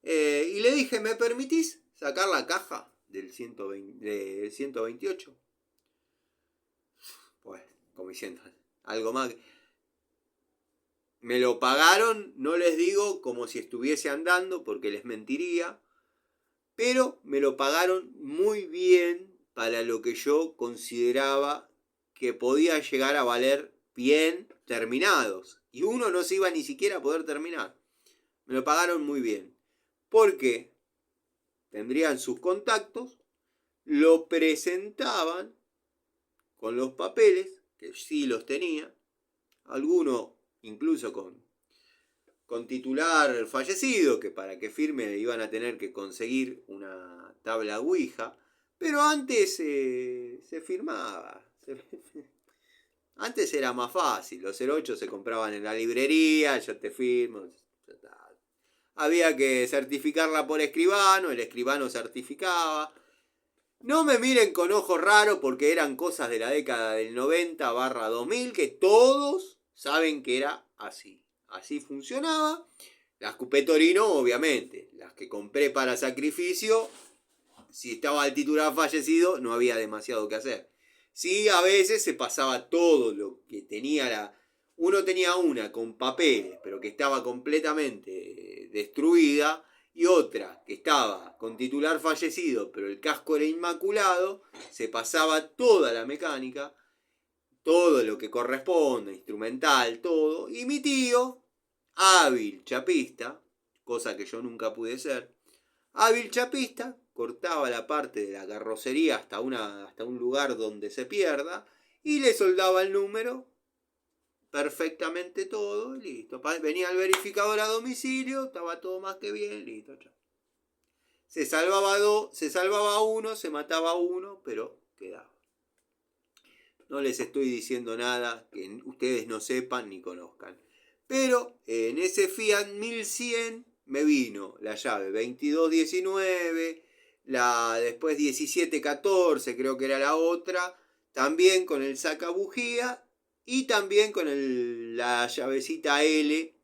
y le dije, ¿me permitís sacar la caja del 128? Pues, como diciendo, algo más. Me lo pagaron, no les digo como si estuviese andando, porque les mentiría, pero me lo pagaron muy bien para lo que yo consideraba que podía llegar a valer bien terminados. Y uno no se iba ni siquiera a poder terminar. Me lo pagaron muy bien. Porque tendrían sus contactos, lo presentaban con los papeles, que sí los tenía, alguno incluso con titular fallecido, que para que firme iban a tener que conseguir una tabla Ouija, pero antes se firmaba. Antes era más fácil, los 08 se compraban en la librería, yo te firmo. Había que certificarla por escribano, el escribano certificaba. No me miren con ojos raros porque eran cosas de la década del 90/2000 que todos saben que era así. Así funcionaba. Las Coupé Torino, obviamente, las que compré para sacrificio, si estaba el titular fallecido, no había demasiado que hacer. Sí, a veces se pasaba todo lo que tenía uno tenía una con papeles, pero que estaba completamente destruida, y otra que estaba con titular fallecido, pero el casco era inmaculado, se pasaba toda la mecánica, todo lo que corresponde, instrumental, todo, y mi tío, hábil chapista, cosa que yo nunca pude ser, hábil chapista, cortaba la parte de la carrocería hasta un lugar donde se pierda y le soldaba el número perfectamente todo, y listo. Venía el verificador a domicilio, estaba todo más que bien, listo. Se salvaba uno, se mataba uno, pero quedaba. No les estoy diciendo nada que ustedes no sepan ni conozcan. Pero en ese Fiat 1100 me vino la llave 2219, la después 1714 creo que era la otra, también con el sacabujía y también con la llavecita L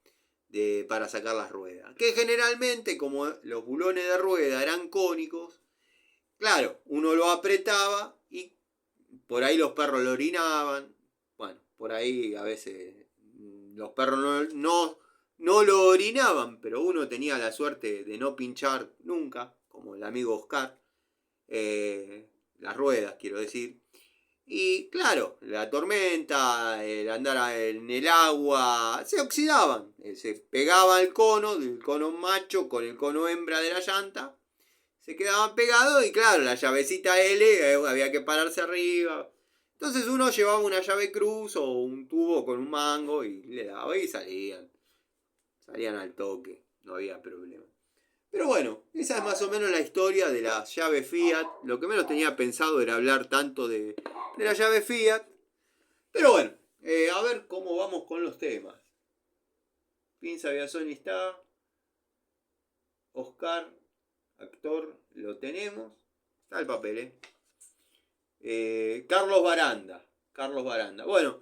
para sacar las ruedas. Que generalmente, como los bulones de rueda eran cónicos, claro, uno lo apretaba y por ahí los perros lo orinaban. Bueno, por ahí a veces los perros no lo orinaban, pero uno tenía la suerte de no pinchar nunca, como el amigo Oscar, las ruedas, quiero decir. Y claro, la tormenta, el andar en el agua, se oxidaban, se pegaba el cono macho con el cono hembra de la llanta, se quedaban pegados y claro, la llavecita L había que pararse arriba. Entonces uno llevaba una llave cruz o un tubo con un mango y le daba y salían. Salían al toque, no había problema. Pero bueno, esa es más o menos la historia de la llave Fiat. Lo que menos tenía pensado era hablar tanto de la llave Fiat. Pero bueno, a ver cómo vamos con los temas. Pinza Biasoni está. Oscar, actor, lo tenemos. Está el papel, Carlos Baranda. Bueno,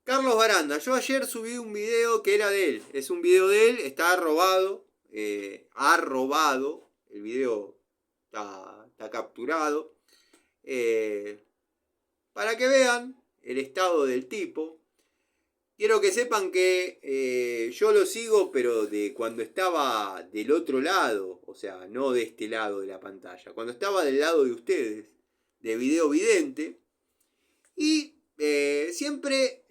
Carlos Baranda. Yo ayer subí un video que era de él. Es un video de él, está robado. Ha robado. El video está capturado. Para que vean el estado del tipo. Quiero que sepan que yo lo sigo, pero de cuando estaba del otro lado, o sea, no de este lado de la pantalla, cuando estaba del lado de ustedes, de Video Vidente, y siempre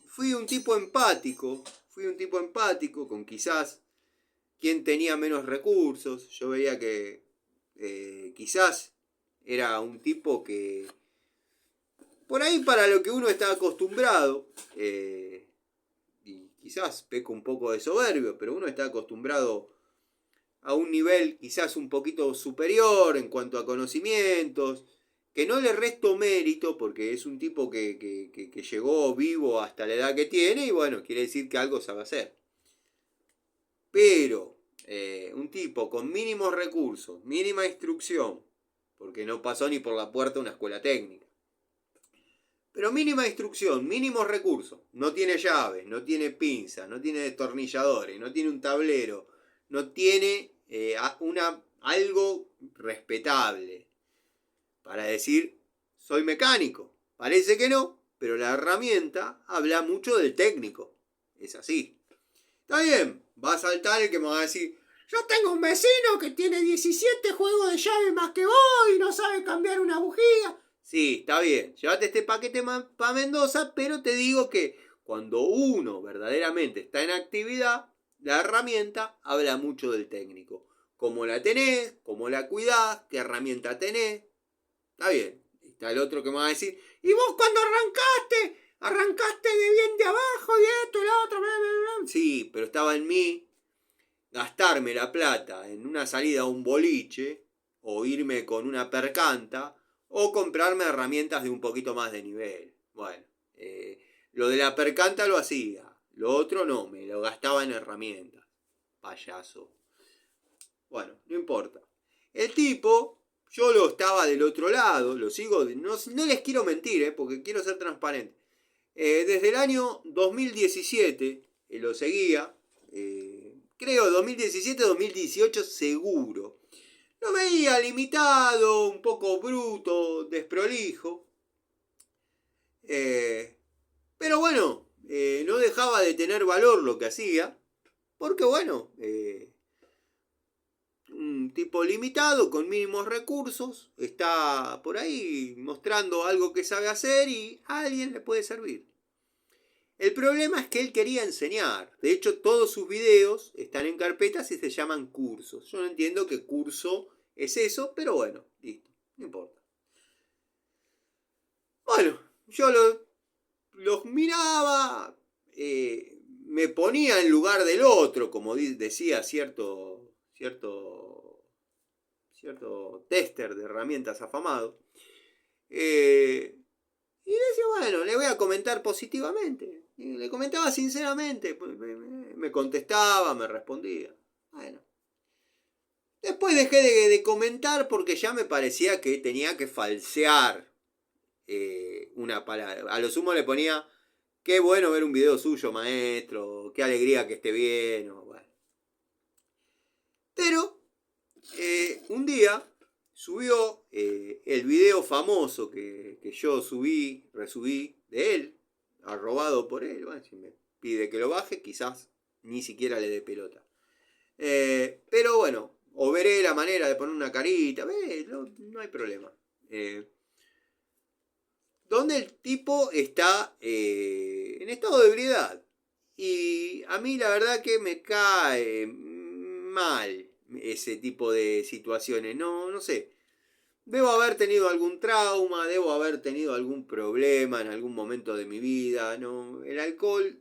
fui un tipo empático con quizás quien tenía menos recursos. Yo veía que quizás era un tipo que por ahí para lo que uno está acostumbrado, y quizás peco un poco de soberbio, pero uno está acostumbrado a un nivel quizás un poquito superior en cuanto a conocimientos, que no le resto mérito porque es un tipo que llegó vivo hasta la edad que tiene y bueno, quiere decir que algo sabe hacer. Pero un tipo con mínimos recursos, mínima instrucción, porque no pasó ni por la puerta de una escuela técnica. Pero mínima instrucción, mínimos recursos. No tiene llaves, no tiene pinzas, no tiene destornilladores, no tiene un tablero, no tiene algo respetable para decir, soy mecánico. Parece que no, pero la herramienta habla mucho del técnico. Es así. Está bien, va a saltar el que me va a decir, yo tengo un vecino que tiene 17 juegos de llave más que vos y no sabe cambiar una bujía. Sí, está bien, llévate este paquete para Mendoza, pero te digo que cuando uno verdaderamente está en actividad, la herramienta habla mucho del técnico. Cómo la tenés, cómo la cuidás, qué herramienta tenés. Está bien. Está el otro que me va a decir, ¿y vos cuando arrancaste? Arrancaste de bien de abajo y esto y lo otro. Bla, bla, bla. Sí, pero estaba en mí gastarme la plata en una salida a un boliche o irme con una percanta o comprarme herramientas de un poquito más de nivel. Bueno, lo de la percanta lo hacía, lo otro no, me lo gastaba en herramientas. Payaso. Bueno, no importa. El tipo, yo lo estaba del otro lado, lo sigo, no les quiero mentir, porque quiero ser transparente. Desde el año 2017 lo seguía, creo 2017-2018 seguro. Lo veía limitado, un poco bruto, desprolijo. Pero bueno, no dejaba de tener valor lo que hacía, porque bueno, un tipo limitado, con mínimos recursos, está por ahí mostrando algo que sabe hacer y a alguien le puede servir. El problema es que él quería enseñar. De hecho, todos sus videos están en carpetas y se llaman cursos. Yo no entiendo qué curso es eso, pero bueno, listo, no importa. Bueno, yo los miraba, me ponía en lugar del otro, como decía cierto tester de herramientas afamado. Y decía, bueno, le voy a comentar positivamente. Y le comentaba sinceramente, me contestaba, me respondía. Bueno. Después dejé de comentar porque ya me parecía que tenía que falsear una palabra. A lo sumo le ponía, qué bueno ver un video suyo, maestro, qué alegría que esté bien. Bueno. Pero un día subió el video famoso que yo resubí de él, arrobado por él. Bueno, si me pide que lo baje, quizás ni siquiera le dé pelota. Pero bueno, o veré la manera de poner una carita, no hay problema. Donde el tipo está en estado de ebriedad. Y a mí la verdad que me cae mal ese tipo de situaciones. No sé. Debo haber tenido algún trauma, debo haber tenido algún problema en algún momento de mi vida. No, el alcohol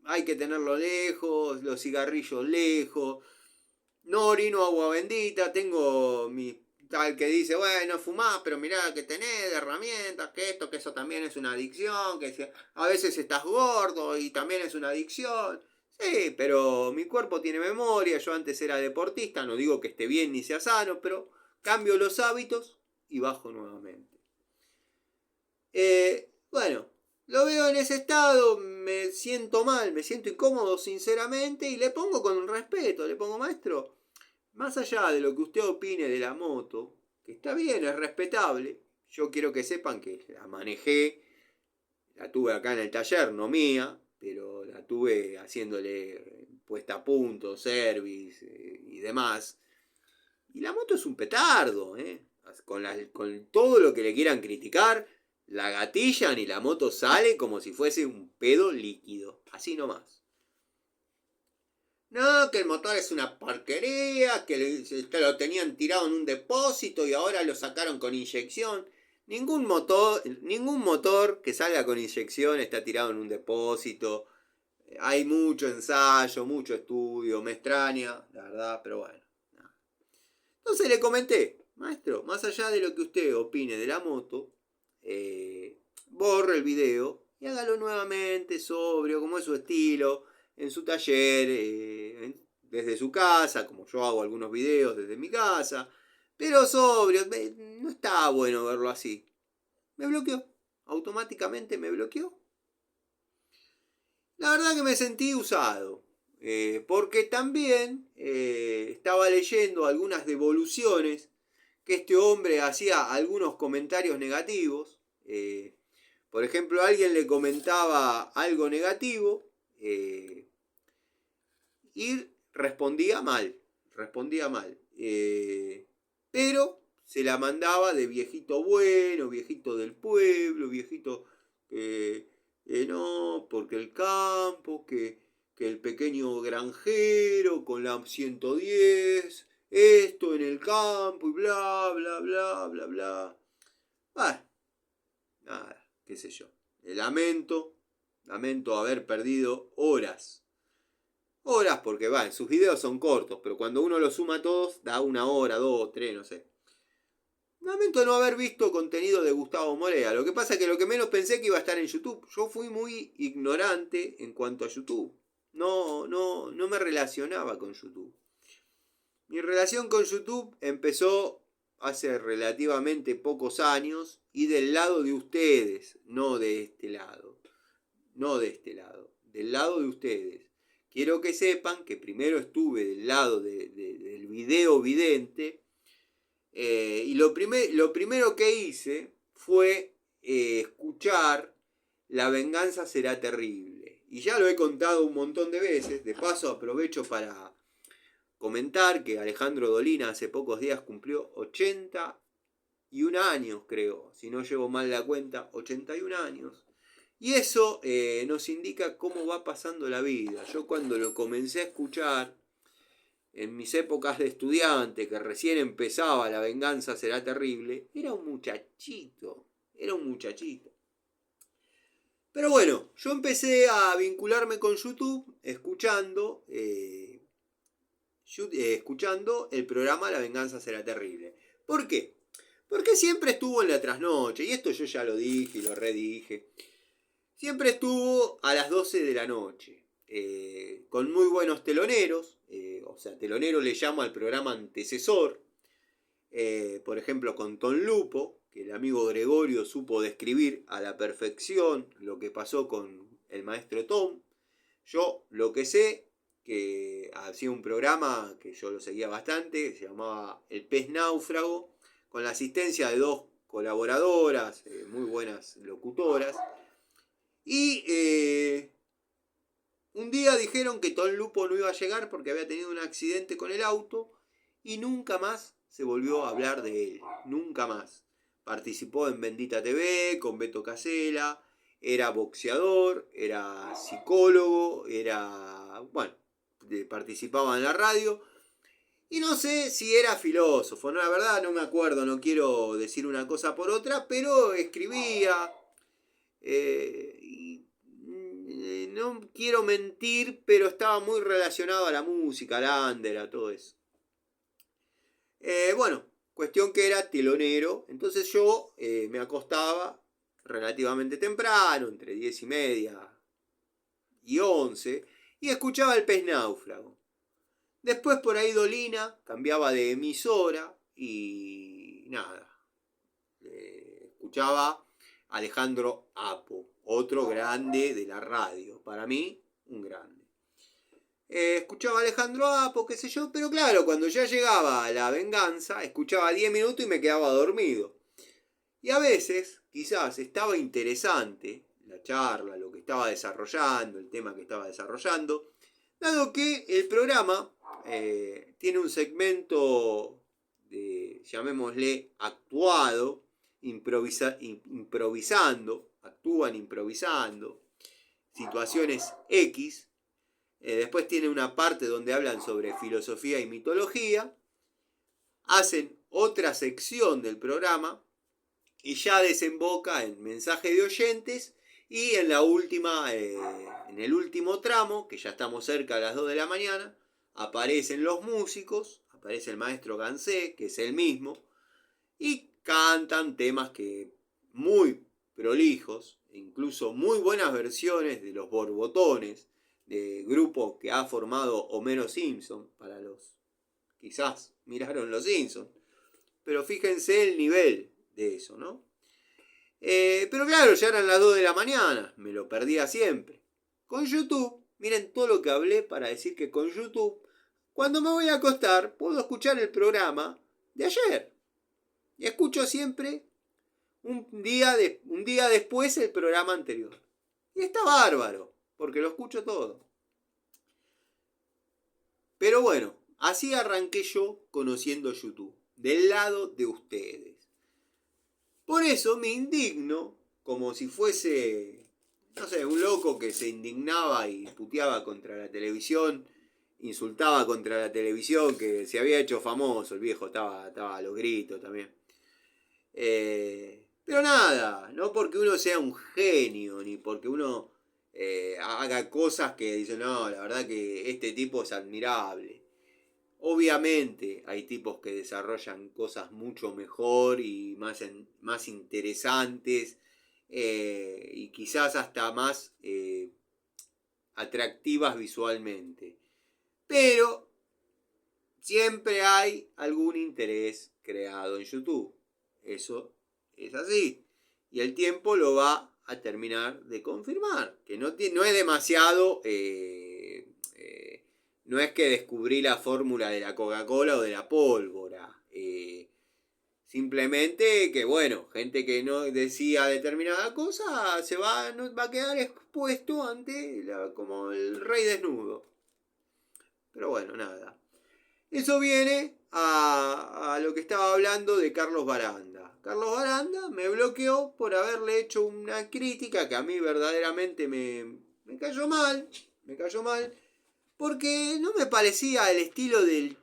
hay que tenerlo lejos, los cigarrillos lejos. No orino agua bendita, tengo mi tal que dice, bueno, fumás, pero mirá que tenés de herramientas, que esto, que eso también es una adicción, que a veces estás gordo y también es una adicción. Sí, pero mi cuerpo tiene memoria, yo antes era deportista, no digo que esté bien ni sea sano, pero cambio los hábitos y bajo nuevamente. Bueno, lo veo en ese estado, me siento mal, me siento incómodo sinceramente y le pongo con respeto, le pongo, maestro, más allá de lo que usted opine de la moto, que está bien, es respetable, yo quiero que sepan que la manejé, la tuve acá en el taller, no mía, pero la tuve haciéndole puesta a punto, service y demás. Y la moto es un petardo, con todo lo que le quieran criticar, la gatillan y la moto sale como si fuese un pedo líquido, así nomás. No, que el motor es una porquería, que lo tenían tirado en un depósito y ahora lo sacaron con inyección. Ningún motor que salga con inyección está tirado en un depósito. Hay mucho ensayo, mucho estudio, me extraña, la verdad, pero bueno. Entonces le comenté, maestro, más allá de lo que usted opine de la moto, borre el video y hágalo nuevamente, sobrio, como es su estilo, en su taller, desde su casa, como yo hago algunos videos desde mi casa, pero sobrio. No está bueno verlo así. Me bloqueó, automáticamente me bloqueó. La verdad que me sentí usado, porque también estaba leyendo algunas devoluciones que este hombre hacía algunos comentarios negativos. Por ejemplo, alguien le comentaba algo negativo y respondía mal, respondía mal. Pero se la mandaba de viejito bueno, viejito del pueblo, viejito no, porque el campo, que el pequeño granjero con la 110, esto en el campo y bla, bla, bla, bla, bla. Bueno, nada, qué sé yo. Lamento haber perdido horas. Horas porque sus videos son cortos, pero cuando uno los suma todos da 1 hora, 2, 3, no sé. Lamento no haber visto contenido de Gustavo Morea. Lo que pasa es que lo que menos pensé que iba a estar en YouTube. Yo fui muy ignorante en cuanto a YouTube. No me relacionaba con YouTube. Mi relación con YouTube empezó hace relativamente pocos años y del lado de ustedes, no de este lado. No de este lado, del lado de ustedes. Quiero que sepan que primero estuve del lado del video vidente y lo primero que hice fue escuchar La venganza será terrible. Y ya lo he contado un montón de veces. De paso aprovecho para comentar que Alejandro Dolina hace pocos días cumplió 81 años, creo. Si no llevo mal la cuenta, 81 años. Y eso nos indica cómo va pasando la vida. Yo cuando lo comencé a escuchar, en mis épocas de estudiante, que recién empezaba La venganza será terrible, era un muchachito. Pero bueno, yo empecé a vincularme con YouTube escuchando el programa La venganza será terrible. ¿Por qué? Porque siempre estuvo en la trasnoche, y esto yo ya lo dije y lo redije. Siempre estuvo a las 12 de la noche, con muy buenos teloneros, telonero le llamo al programa antecesor, por ejemplo con Tom Lupo, que el amigo Gregorio supo describir a la perfección lo que pasó con el maestro Tom. Yo lo que sé, que hacía un programa que yo lo seguía bastante, se llamaba El Pez Náufrago, con la asistencia de 2 colaboradoras, muy buenas locutoras. Y un día dijeron que Tom Lupo no iba a llegar porque había tenido un accidente con el auto y nunca más se volvió a hablar de él. Nunca más. Participó en Bendita TV con Beto Casella, era boxeador, era psicólogo, participaba en la radio. Y no sé si era filósofo, no, la verdad no me acuerdo, no quiero decir una cosa por otra, pero escribía, no quiero mentir, pero estaba muy relacionado a la música, al under, a todo eso. Bueno, cuestión que era telonero, entonces yo me acostaba relativamente temprano, entre 10:30 y 11, y escuchaba El Pez Náufrago. Después por ahí Dolina cambiaba de emisora y nada, escuchaba Alejandro Apo, otro grande de la radio, para mí un grande. Escuchaba a Alejandro Apo, qué sé yo, pero claro, cuando ya llegaba a La venganza, escuchaba 10 minutos y me quedaba dormido. Y a veces, quizás estaba interesante la charla, lo que estaba desarrollando, el tema que estaba desarrollando, dado que el programa tiene un segmento llamémosle actuado, actúan improvisando, situaciones X. Después tiene una parte donde hablan sobre filosofía y mitología. Hacen otra sección del programa y ya desemboca en mensaje de oyentes y en la última, en el último tramo, que ya estamos cerca a las 2 de la mañana, aparecen los músicos, aparece el maestro Gansé, que es el mismo, y cantan temas que muy prolijos, incluso muy buenas versiones de los borbotones, grupo que ha formado Homero Simpson, para los quizás miraron Los Simpsons, pero fíjense el nivel de eso, ¿no? Pero claro, ya eran las 2 de la mañana, me lo perdía siempre. Con YouTube, miren todo lo que hablé para decir que con YouTube, cuando me voy a acostar, puedo escuchar el programa de ayer. Y escucho siempre un día después el programa anterior. Y está bárbaro, porque lo escucho todo. Pero bueno, así arranqué yo conociendo YouTube, del lado de ustedes. Por eso me indigno, como si fuese, no sé, un loco que se indignaba y puteaba contra la televisión, insultaba contra la televisión, que se había hecho famoso, el viejo estaba a los gritos también. Pero nada, no porque uno sea un genio, ni porque uno haga cosas que dicen, no, la verdad que este tipo es admirable. Obviamente hay tipos que desarrollan cosas mucho mejor y más interesantes y quizás hasta más atractivas visualmente. Pero siempre hay algún interés creado en YouTube. Eso es así. Y el tiempo lo va a terminar de confirmar. Que no es demasiado... no es que descubrí la fórmula de la Coca-Cola o de la pólvora. Simplemente que, bueno, gente que no decía determinada cosa no va a quedar expuesto ante como el rey desnudo. Pero bueno, nada. Eso viene a lo que estaba hablando de Carlos Baranda. Carlos Baranda me bloqueó por haberle hecho una crítica que a mí verdaderamente me cayó mal. Me cayó mal. Porque no me parecía el estilo del...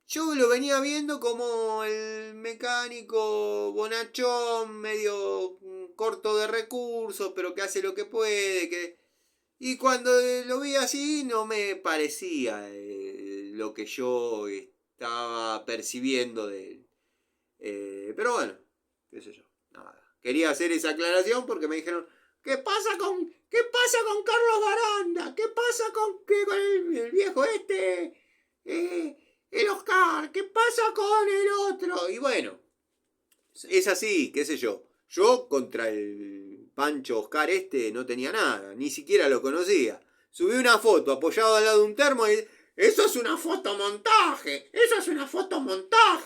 Yo lo venía viendo como el mecánico bonachón, medio corto de recursos, pero que hace lo que puede. Y cuando lo vi así no me parecía lo que yo estaba percibiendo de él. Pero bueno, qué sé yo, nada. Quería hacer esa aclaración porque me dijeron, ¿qué pasa con Carlos Baranda? ¿Qué pasa con el viejo este? El Oscar, ¿qué pasa con el otro? Y bueno, es así, qué sé yo. Yo contra el Pancho Oscar este no tenía nada, ni siquiera lo conocía. Subí una foto apoyado al lado de un termo y... Eso es una fotomontaje,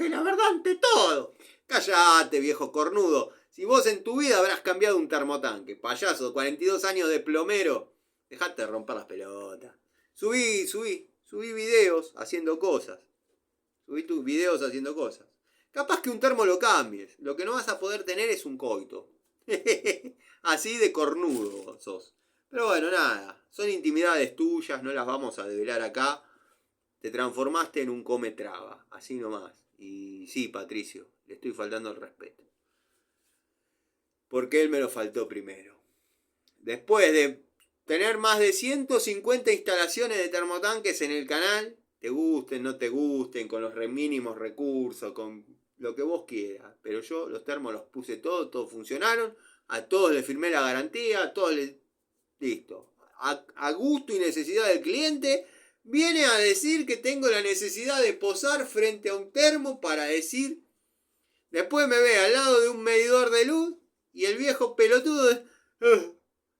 la verdad ante todo. Cállate, viejo cornudo. Si vos en tu vida habrás cambiado un termotanque, payaso, 42 años de plomero, dejate de romper las pelotas. Subí videos haciendo cosas. Subí tus videos haciendo cosas. Capaz que un termo lo cambies. Lo que no vas a poder tener es un coito. Así de cornudo sos. Pero bueno, nada. Son intimidades tuyas, no las vamos a develar acá. Te transformaste en un come traba. Así nomás. Y sí, Patricio, le estoy faltando el respeto. Porque él me lo faltó primero. Después de tener más de 150 instalaciones de termotanques en el canal, te gusten, no te gusten, con los mínimos recursos, con lo que vos quieras. Pero yo los termos los puse todos funcionaron, a todos les firmé la garantía, a todos les... Listo. A gusto y necesidad del cliente, viene a decir que tengo la necesidad de posar frente a un termo para decir... Después me ve al lado de un medidor de luz y el viejo pelotudo...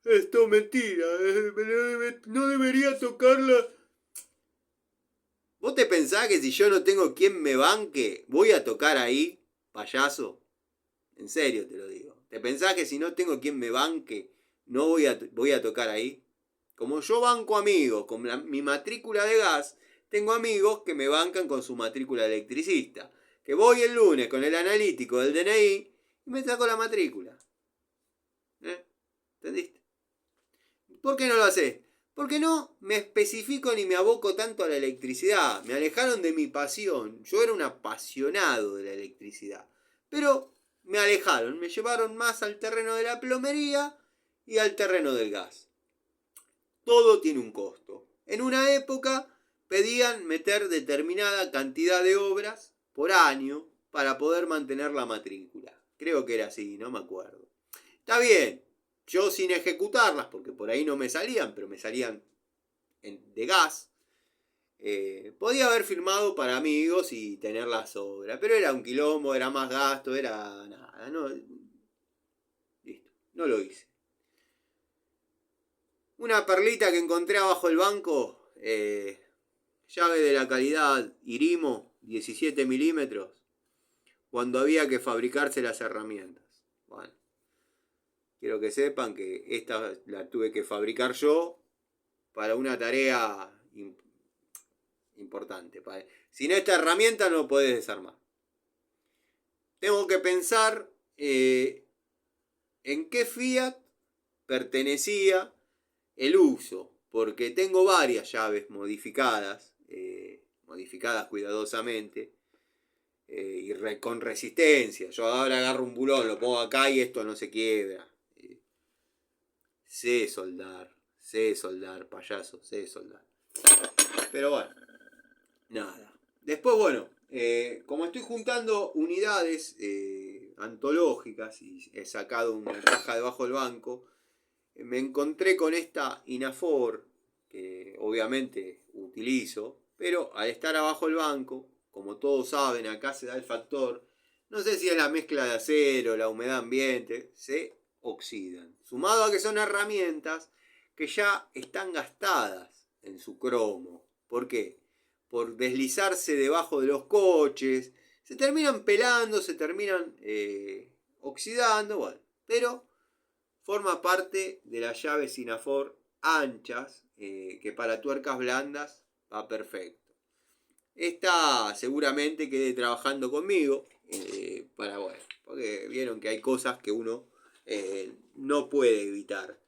Esto es mentira, no debería tocarla. ¿Vos te pensás que si yo no tengo quien me banque, voy a tocar ahí, payaso? En serio te lo digo. ¿Te pensás que si no tengo quien me banque, no voy a tocar ahí? Como yo banco amigos con mi matrícula de gas, tengo amigos que me bancan con su matrícula de electricista. Que voy el lunes con el analítico del DNI y me saco la matrícula. ¿Entendiste? ¿Por qué no lo haces? Porque no me especifico ni me aboco tanto a la electricidad. Me alejaron de mi pasión. Yo era un apasionado de la electricidad. Pero me alejaron, me llevaron más al terreno de la plomería y al terreno del gas. Todo tiene un costo. En una época pedían meter determinada cantidad de obras por año para poder mantener la matrícula. Creo que era así, no me acuerdo. Está bien. yo sin ejecutarlas, porque por ahí no me salían, pero me salían de gas, podía haber firmado para amigos y tener la sobra, pero era un quilombo, era más gasto, era nada, no, listo, no lo hice. Una perlita que encontré abajo del banco, llave de la calidad Irimo, 17 milímetros, cuando había que fabricarse las herramientas. Bueno, quiero que sepan que esta la tuve que fabricar yo para una tarea importante. Sin esta herramienta no podés desarmar. Tengo que pensar en qué Fiat pertenecía el uso, porque tengo varias llaves modificadas, modificadas cuidadosamente, y con resistencia. Yo ahora agarro un bulón, lo pongo acá y esto no se quiebra. Sé soldar, payaso, sé soldar. Pero bueno, nada. Después, bueno, como estoy juntando unidades antológicas y he sacado una caja debajo del banco, me encontré con esta Inafor, que obviamente utilizo, pero al estar abajo del banco, como todos saben, acá se da el factor, no sé si es la mezcla de acero, la humedad ambiente, se oxidan. Sumado a que son herramientas que ya están gastadas en su cromo. ¿Por qué? Por deslizarse debajo de los coches, se terminan pelando, se terminan oxidando, bueno, pero forma parte de las llaves Inafor anchas, que para tuercas blandas va perfecto. Esta seguramente quede trabajando conmigo, para, bueno, porque vieron que hay cosas que uno no puede evitar.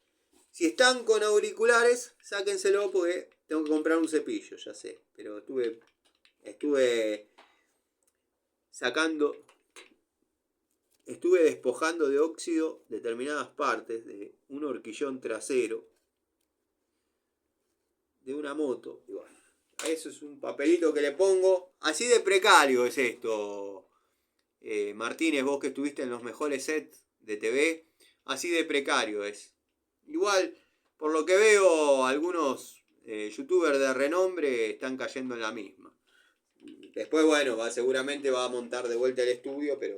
Si están con auriculares, sáquenselo porque tengo que comprar un cepillo, ya sé. Pero estuve sacando, estuve despojando de óxido determinadas partes de un horquillón trasero de una moto. Y bueno, eso es un papelito que le pongo. Así de precario es esto, Martínez, vos que estuviste en los mejores sets de TV. Así de precario es. Igual, por lo que veo, algunos youtubers de renombre están cayendo en la misma. Después, bueno, seguramente va a montar de vuelta el estudio, pero...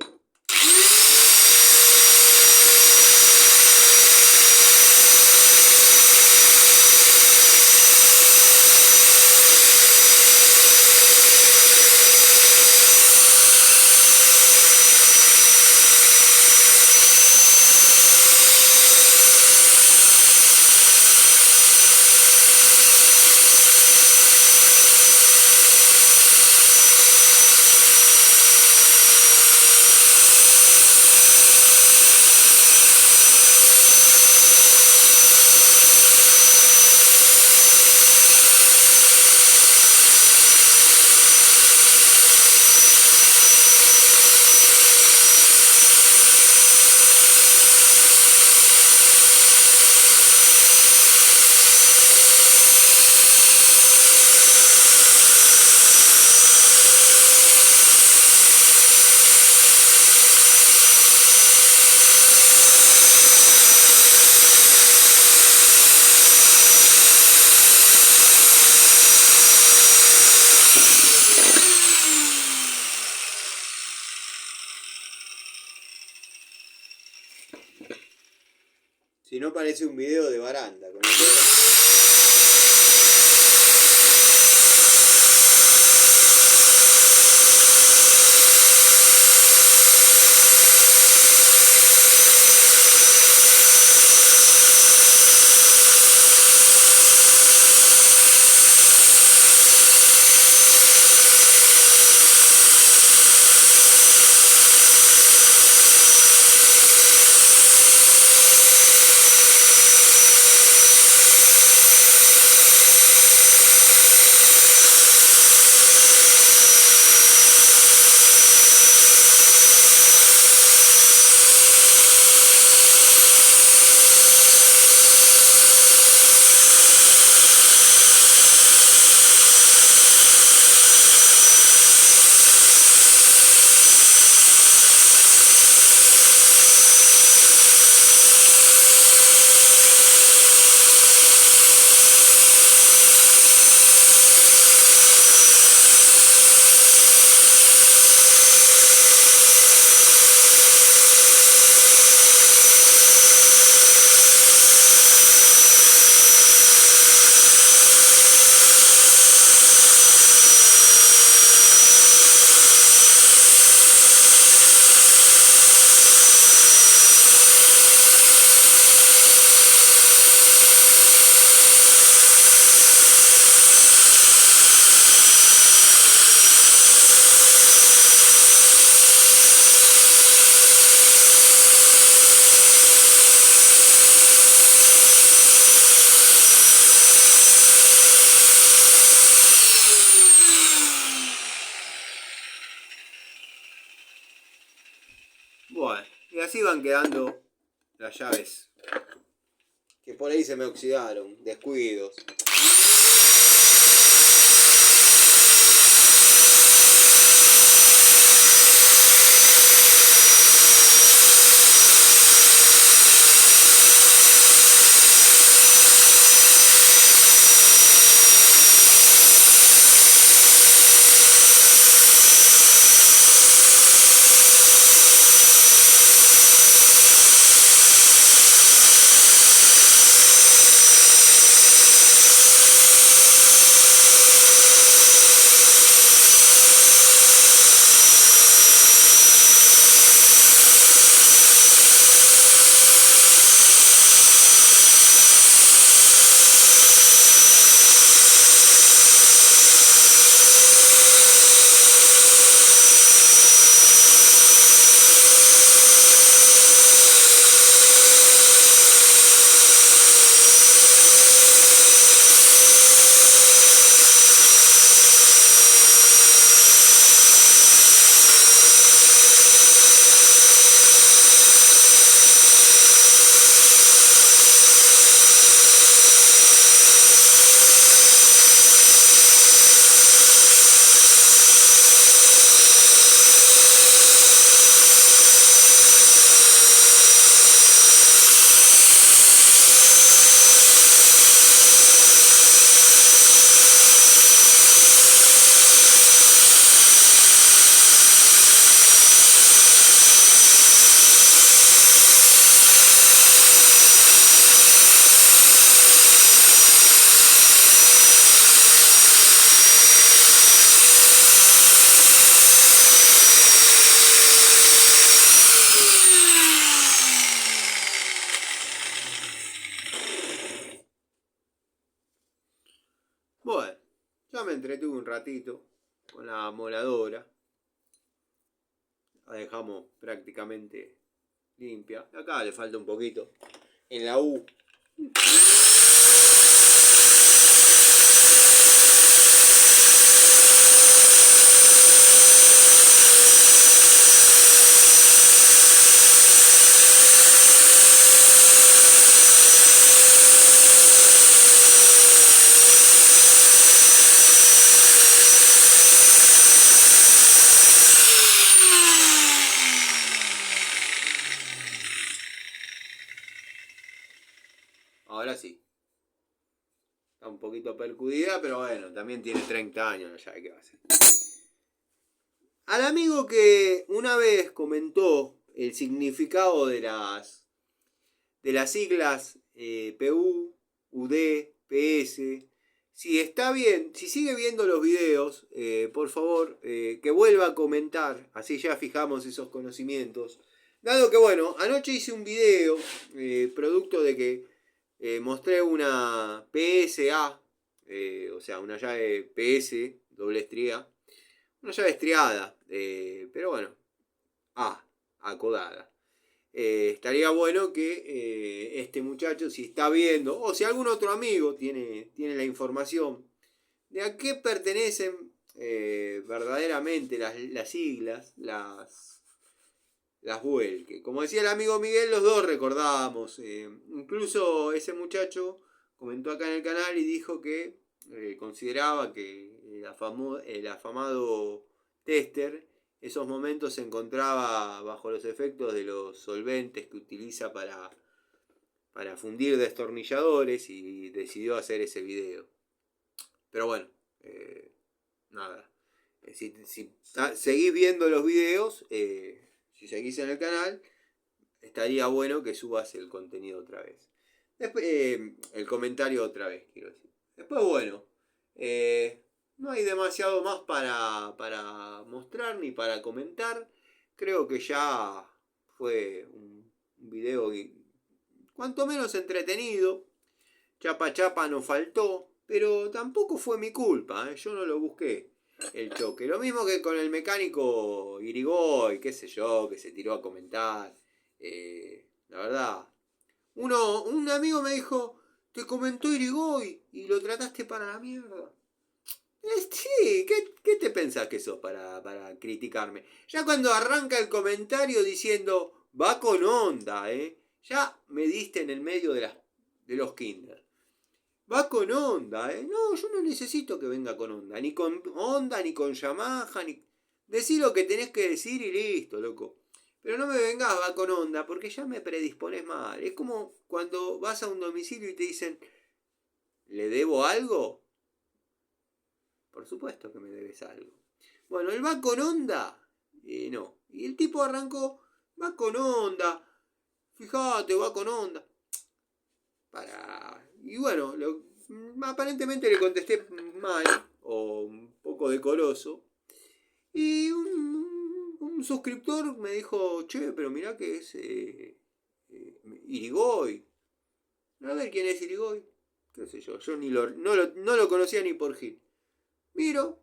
Si no, parece un video de baranda. Con el así van quedando las llaves. Que por ahí se me oxidaron, descuidos. Bueno, ya me entretuve un ratito con la moladora. La dejamos prácticamente limpia. Acá le falta un poquito. En la U. Ahora sí. Está un poquito percudida, pero bueno, también tiene 30 años, ya qué va a hacer. Al amigo que una vez comentó el significado de las siglas PU, UD, PS, si está bien, si sigue viendo los videos, por favor, que vuelva a comentar, así ya fijamos esos conocimientos. Dado que, bueno, anoche hice un video, producto de que mostré una PSA, o sea, una llave PS, doble estría, una llave estriada, pero bueno, acodada. Estaría bueno que este muchacho, si está viendo, o si algún otro amigo tiene la información de a qué pertenverdaderamente las siglas, las vuelque. Como decía el amigo Miguel, los dos recordábamos. Incluso ese muchacho comentó acá en el canal y dijo que consideraba que el afamado tester esos momentos se encontraba bajo los efectos de los solventes que utiliza para fundir destornilladores y decidió hacer ese video. Pero bueno, nada. Si seguís viendo los videos, si seguís en el canal, estaría bueno que subas el contenido otra vez. Después, el comentario otra vez, quiero decir. Después, bueno, no hay demasiado más para mostrar ni para comentar. Creo que ya fue un video cuanto menos entretenido. Chapa no faltó, pero tampoco fue mi culpa, yo no lo busqué el choque. Lo mismo que con el mecánico Irigoy, qué sé yo, que se tiró a comentar. La verdad, un amigo me dijo, te comentó Irigoy y lo trataste para la mierda. Sí, ¿qué te pensás que sos para criticarme? Ya cuando arranca el comentario diciendo, Va con onda, Ya me diste en el medio de los kinder. Va con onda, No, yo no necesito que venga con onda. Ni con onda, ni con Yamaha, ni... Decí lo que tenés que decir y listo, loco. Pero no me vengas, va con onda, porque ya me predispones mal. Es como cuando vas a un domicilio y te dicen, ¿le debo algo? Por supuesto que me debes algo. Bueno, él va con onda. No. Y el tipo arrancó, va con onda. Fíjate, va con onda. Para. Y bueno, aparentemente le contesté mal, o un poco decoroso. Y un suscriptor me dijo, che, pero mirá que es Irigoy. A ver quién es Irigoy. Qué sé yo, yo no lo conocía ni por Gil. Miro,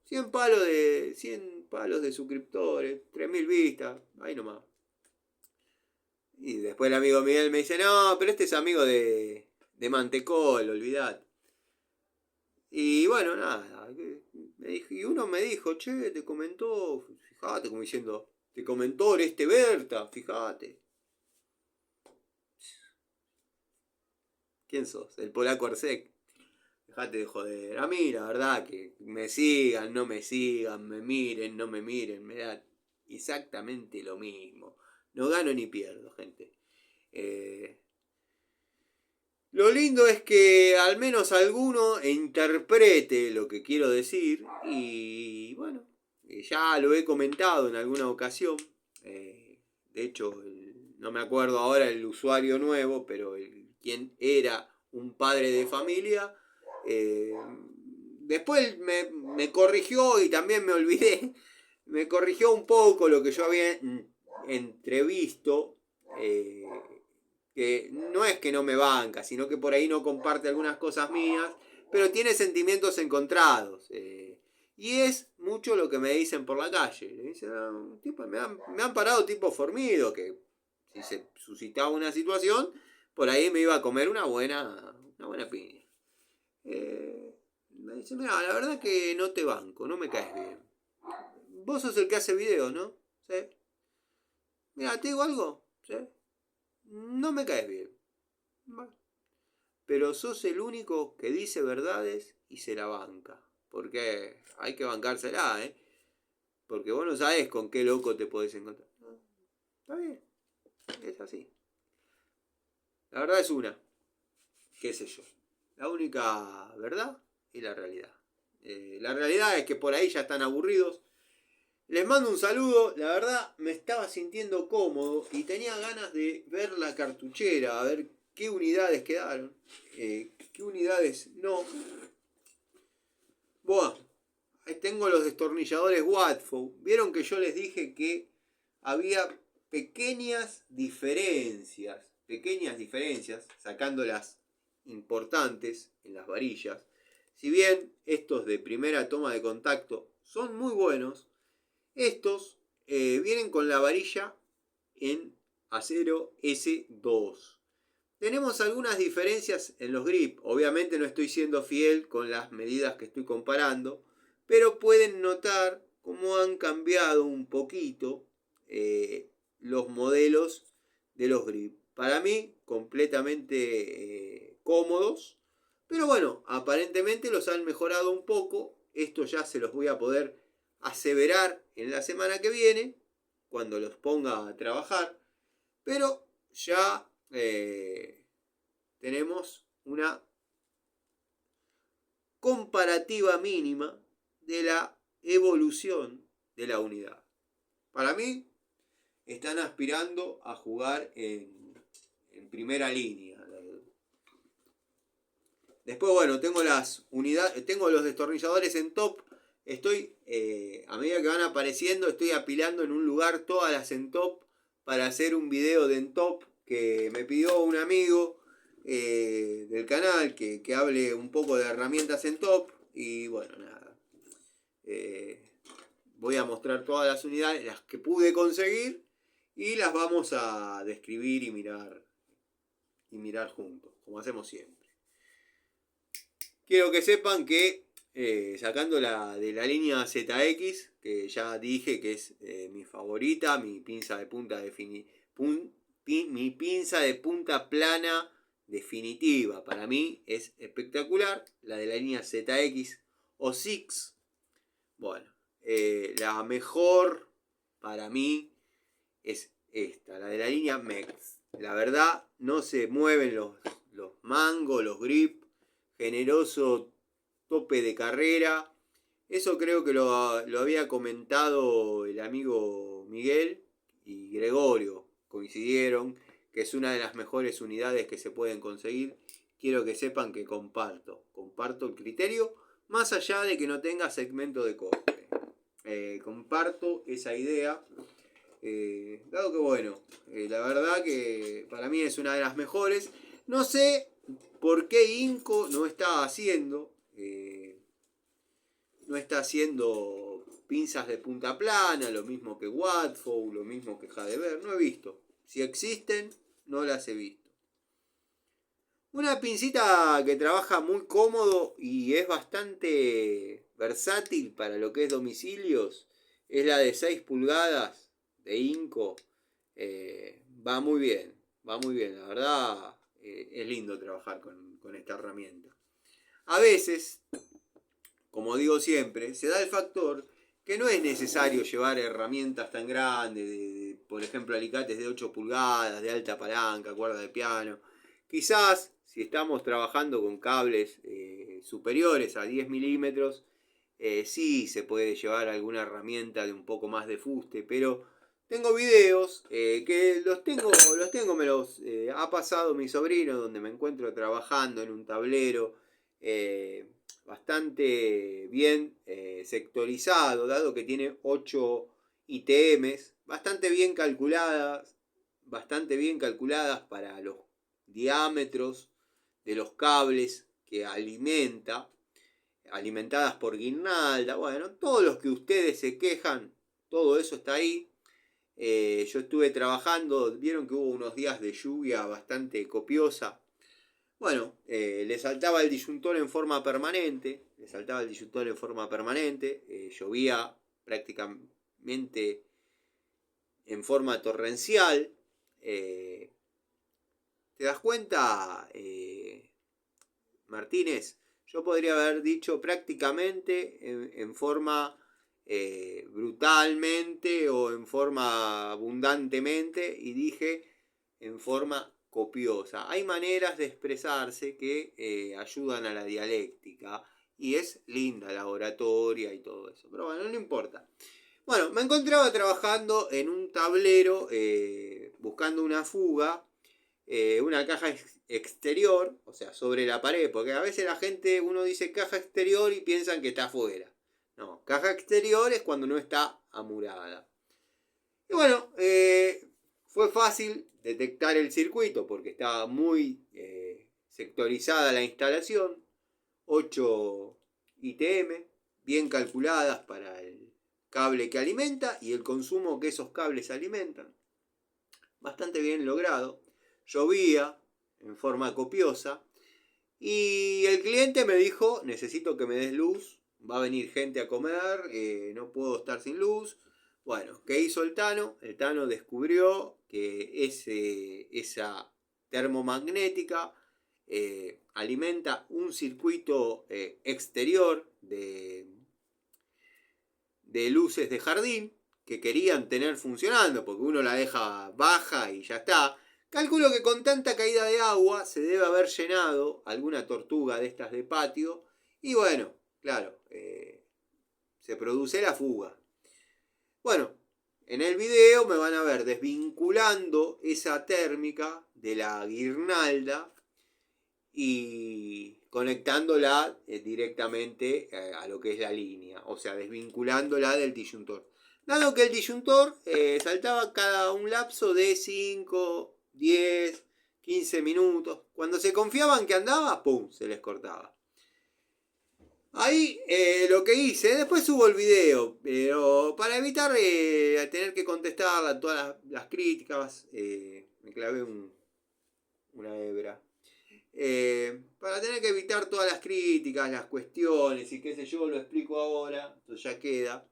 100 palos de suscriptores, 3000 vistas, ahí nomás. Y después el amigo Miguel me dice, no, pero este es amigo de Mantecol, olvidad. Y bueno, nada. Y uno me dijo, che, te comentó, fíjate, como diciendo, te comentó este Berta, fíjate. ¿Quién sos? El polaco Arsec. Dejate de joder. A mí, la verdad, que me sigan, no me sigan, me miren, no me miren, me da exactamente lo mismo. No gano ni pierdo, gente. Lo lindo es que al menos alguno interprete lo que quiero decir y bueno, ya lo he comentado en alguna ocasión. De hecho, no me acuerdo ahora el usuario nuevo, pero quien era un padre de familia, después me corrigió y también me olvidé. Me corrigió un poco lo que yo había entrevisto. Que no es que no me banca, sino que por ahí no comparte algunas cosas mías, pero tiene sentimientos encontrados. Y es mucho lo que me dicen por la calle. Me dicen, me han parado tipo Formido, que si se suscitaba una situación, por ahí me iba a comer una buena piña. Me dice, mira, la verdad que no te banco, no me caes bien. Vos sos el que hace videos, ¿no? ¿Sí? Mira, ¿te digo algo? ¿Sí? No me caes bien. Bueno, pero sos el único que dice verdades y se la banca. Porque hay que bancársela, Porque vos no sabés con qué loco te podés encontrar. Está bien, es así. La verdad es una, qué sé yo. La única verdad es la realidad. La realidad es que por ahí ya están aburridos. Les mando un saludo, la verdad me estaba sintiendo cómodo y tenía ganas de ver la cartuchera, a ver qué unidades quedaron, qué unidades no. Buah, ahí tengo los destornilladores Watford. Vieron que yo les dije que había pequeñas diferencias, sacando las importantes en las varillas. Si bien estos de primera toma de contacto son muy buenos, estos vienen con la varilla en acero S2. Tenemos algunas diferencias en los grip. Obviamente no estoy siendo fiel con las medidas que estoy comparando, pero pueden notar cómo han cambiado un poquito los modelos de los grip. Para mí, completamente cómodos, pero bueno, aparentemente los han mejorado un poco. Esto ya se los voy a poder aseverar en la semana que viene, cuando los ponga a trabajar, pero ya tenemos una comparativa mínima de la evolución de la unidad. Para mí, están aspirando a jugar en primera línea. Después, bueno, tengo las unidades, tengo los destornilladores en top. Estoy, a medida que van apareciendo, estoy apilando en un lugar todas las en top para hacer un video de en top que me pidió un amigo del canal que hable un poco de herramientas en top. Y bueno, nada. Voy a mostrar todas las unidades, las que pude conseguir, y las vamos a describir y mirar juntos, como hacemos siempre. Quiero que sepan que sacándola de la línea ZX, que ya dije que es mi favorita, mi pinza de punta mi pinza de punta plana definitiva. Para mí es espectacular. La de la línea ZX o Six. Bueno, la mejor para mí es esta, la de la línea Mex. La verdad, no se mueven los mangos, los grip, generoso tope de carrera. Eso creo que lo había comentado el amigo Miguel y Gregorio. Coincidieron que es una de las mejores unidades que se pueden conseguir. Quiero que sepan que comparto el criterio, más allá de que no tenga segmento de corte. Comparto esa idea. Dado que bueno, la verdad que para mí es una de las mejores. No sé por qué Inco no está haciendo pinzas de punta plana, lo mismo que Watfow, lo mismo que Jadever. No he visto. Si existen, no las he visto. Una pincita que trabaja muy cómodo y es bastante versátil para lo que es domicilios es la de 6 pulgadas de Inco. Va muy bien, la verdad es lindo trabajar con esta herramienta. A veces, como digo siempre, se da el factor que no es necesario llevar herramientas tan grandes, por ejemplo alicates de 8 pulgadas, de alta palanca, cuerda de piano. Quizás si estamos trabajando con cables superiores a 10 milímetros, sí se puede llevar alguna herramienta de un poco más de fuste, pero tengo videos que me los ha pasado mi sobrino, donde me encuentro trabajando en un tablero bastante bien sectorizado, dado que tiene 8 ITMs, bastante bien calculadas para los diámetros de los cables que alimentadas por guirnalda. Bueno, todos los que ustedes se quejan, todo eso está ahí. Yo estuve trabajando, vieron que hubo unos días de lluvia bastante copiosa. Bueno, le saltaba el disyuntor en forma permanente. Llovía prácticamente en forma torrencial. ¿Te das cuenta, Martínez? Yo podría haber dicho prácticamente en forma brutalmente o en forma abundantemente, y dije en forma copiosa. Hay maneras de expresarse que ayudan a la dialéctica y es linda la oratoria y todo eso, pero bueno, no importa. Bueno, me encontraba trabajando en un tablero buscando una fuga, una caja exterior, o sea, sobre la pared, porque a veces la gente, uno dice caja exterior y piensan que está afuera. No, caja exterior es cuando no está amurada. Y bueno, fue fácil detectar el circuito porque estaba muy sectorizada la instalación. 8 ITM, bien calculadas para el cable que alimenta y el consumo que esos cables alimentan. Bastante bien logrado. Llovía en forma copiosa y el cliente me dijo: necesito que me des luz, va a venir gente a comer, no puedo estar sin luz. Bueno, ¿qué hizo el Tano? El Tano descubrió que esa termomagnética alimenta un circuito exterior de luces de jardín que querían tener funcionando, porque uno la deja baja y ya está. Calculo que con tanta caída de agua se debe haber llenado alguna tortuga de estas de patio y bueno, claro, se produce la fuga. Bueno, en el video me van a ver desvinculando esa térmica de la guirnalda y conectándola directamente a lo que es la línea, o sea, desvinculándola del disyuntor. Dado que el disyuntor saltaba cada un lapso de 5, 10, 15 minutos. Cuando se confiaban que andaba, ¡pum!, se les cortaba. Ahí lo que hice, después subo el video, pero para evitar tener que contestar a todas las críticas, me clavé una hebra. para tener que evitar todas las críticas, las cuestiones y qué sé yo, lo explico ahora, entonces ya queda.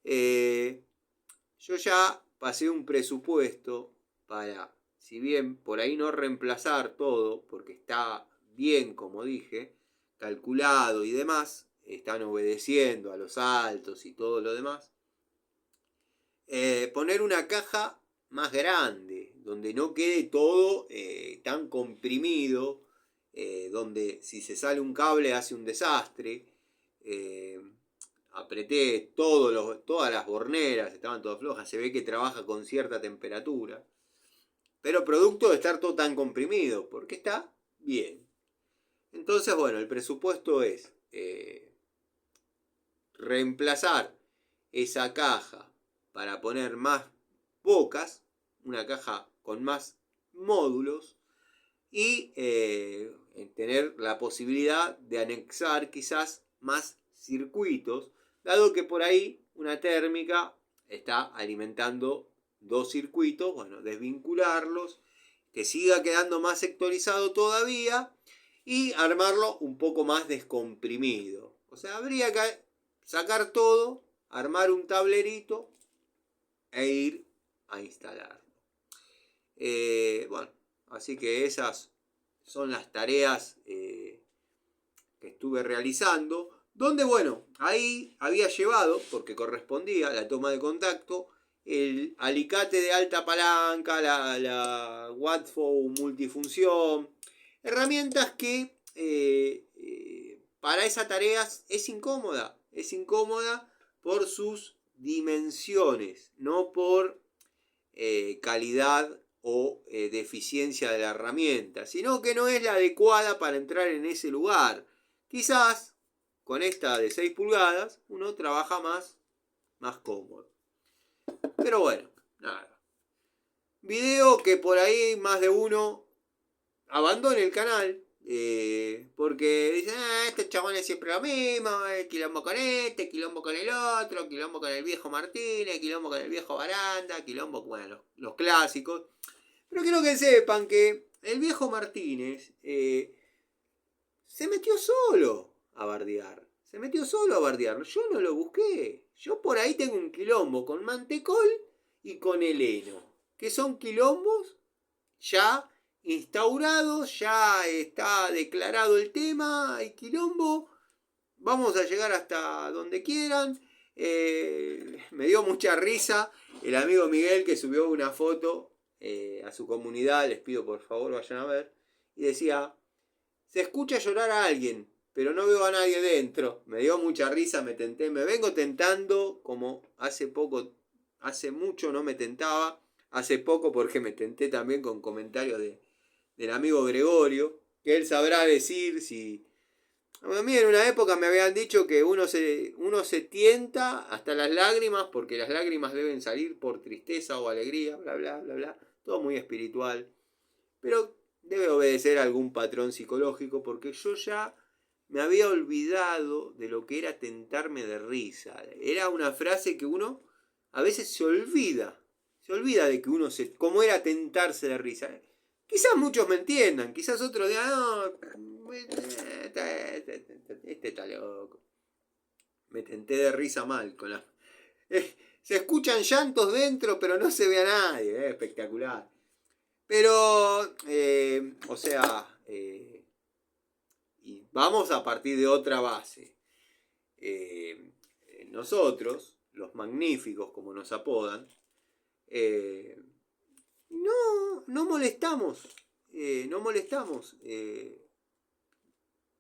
Yo ya pasé un presupuesto para, si bien por ahí no reemplazar todo, porque está bien, como dije, calculado y demás, están obedeciendo a los altos y todo lo demás, poner una caja más grande, donde no quede todo tan comprimido, donde si se sale un cable hace un desastre. Apreté todas las borneras, estaban todas flojas, se ve que trabaja con cierta temperatura, pero producto de estar todo tan comprimido, porque está bien. Entonces, bueno, el presupuesto es reemplazar esa caja para poner más bocas, una caja con más módulos, y tener la posibilidad de anexar quizás más circuitos, dado que por ahí una térmica está alimentando dos circuitos, bueno, desvincularlos, que siga quedando más sectorizado todavía y armarlo un poco más descomprimido. O sea, habría que sacar todo, armar un tablerito e ir a instalarlo. Bueno, así que esas son las tareas que estuve realizando, donde bueno, ahí había llevado, porque correspondía la toma de contacto, el alicate de alta palanca, la Wattflow multifunción, herramientas que para esas tareas es incómoda por sus dimensiones, no por calidad o deficiencia de la herramienta, sino que no es la adecuada para entrar en ese lugar. Quizás con esta de 6 pulgadas uno trabaja más cómodo. Pero bueno, nada. Video que por ahí más de uno abandone el canal. Porque dicen, estos chabones siempre lo mismo, quilombo con este, quilombo con el otro, quilombo con el viejo Martínez, quilombo con el viejo Baranda, quilombo, bueno, los clásicos. Pero quiero que sepan que el viejo Martínez se metió solo a bardear. Yo no lo busqué. Yo por ahí tengo un quilombo con Mantecol y con Heleno, que son quilombos ya instaurados, ya está declarado el tema, hay quilombo, vamos a llegar hasta donde quieran. Me dio mucha risa el amigo Miguel que subió una foto a su comunidad, les pido por favor vayan a ver, y decía, se escucha llorar a alguien, pero no veo a nadie dentro. Me dio mucha risa, me vengo tentando como hace mucho no me tentaba, hace poco porque me tenté también con comentarios del amigo Gregorio, que él sabrá decir si... A mí en una época me habían dicho que uno se tienta hasta las lágrimas, porque las lágrimas deben salir por tristeza o alegría, bla, bla, bla, bla. Todo muy espiritual. Pero debe obedecer a algún patrón psicológico, porque yo ya me había olvidado de lo que era tentarme de risa. Era una frase que uno a veces se olvida. Se olvida de que uno cómo era tentarse de risa. Quizás muchos me entiendan, quizás otros digan, no, este está loco. Me tenté de risa mal con la... se escuchan llantos dentro, pero no se ve a nadie, espectacular. Pero, o sea, y vamos a partir de otra base. Nosotros, los magníficos como nos apodan, no molestamos. No molestamos.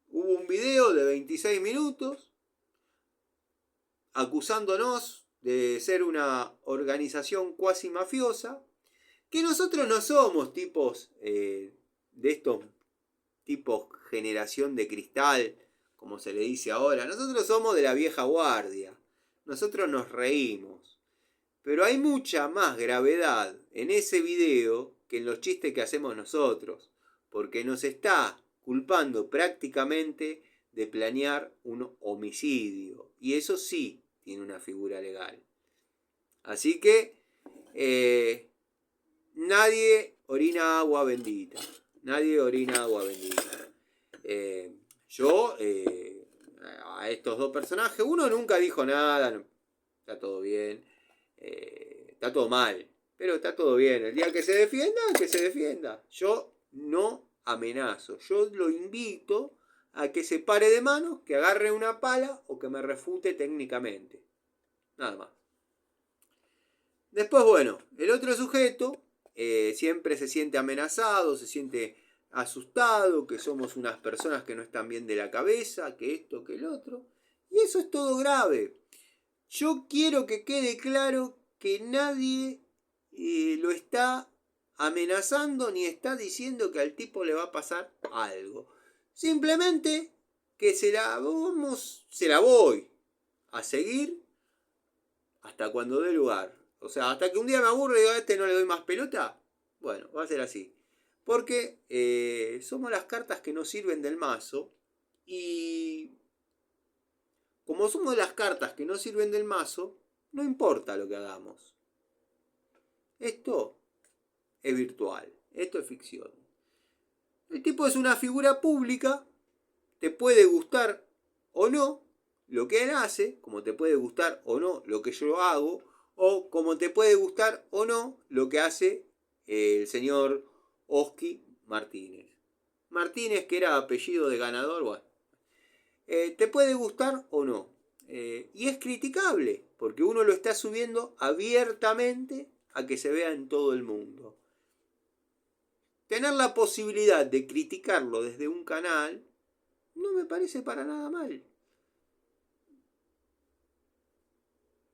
Hubo un video de 26 minutos acusándonos de ser una organización cuasi mafiosa, que nosotros no somos tipos de estos tipos generación de cristal, como se le dice ahora. Nosotros somos de la vieja guardia. Nosotros nos reímos. Pero hay mucha más gravedad en ese video que en los chistes que hacemos nosotros, porque nos está culpando prácticamente de planear un homicidio. Y eso sí tiene una figura legal. Así que nadie orina agua bendita. Nadie orina agua bendita. Yo, a estos dos personajes, uno nunca dijo nada, está todo bien, está todo mal, pero está todo bien. El día que se defienda. Yo no amenazo, yo lo invito a que se pare de manos, que agarre una pala o que me refute técnicamente. Nada más. Después, bueno, el otro sujeto siempre se siente amenazado, se siente asustado, que somos unas personas que no están bien de la cabeza, que esto, que el otro. Y eso es todo grave. Yo quiero que quede claro que nadie lo está amenazando ni está diciendo que al tipo le va a pasar algo. Simplemente que se la voy a seguir hasta cuando dé lugar. O sea, hasta que un día me aburre y digo, a este no le doy más pelota. Bueno, va a ser así. Porque somos las cartas que nos sirven del mazo. Y como somos las cartas que no sirven del mazo, no importa lo que hagamos. Esto es virtual. Esto es ficción. El tipo es una figura pública. Te puede gustar o no lo que él hace, como te puede gustar o no lo que yo hago, o como te puede gustar o no lo que hace el señor Oski Martínez. Martínez, que era apellido de ganador, bueno. Te puede gustar o no. Y es criticable, porque uno lo está subiendo abiertamente a que se vea en todo el mundo. Tener la posibilidad de criticarlo desde un canal no me parece para nada mal.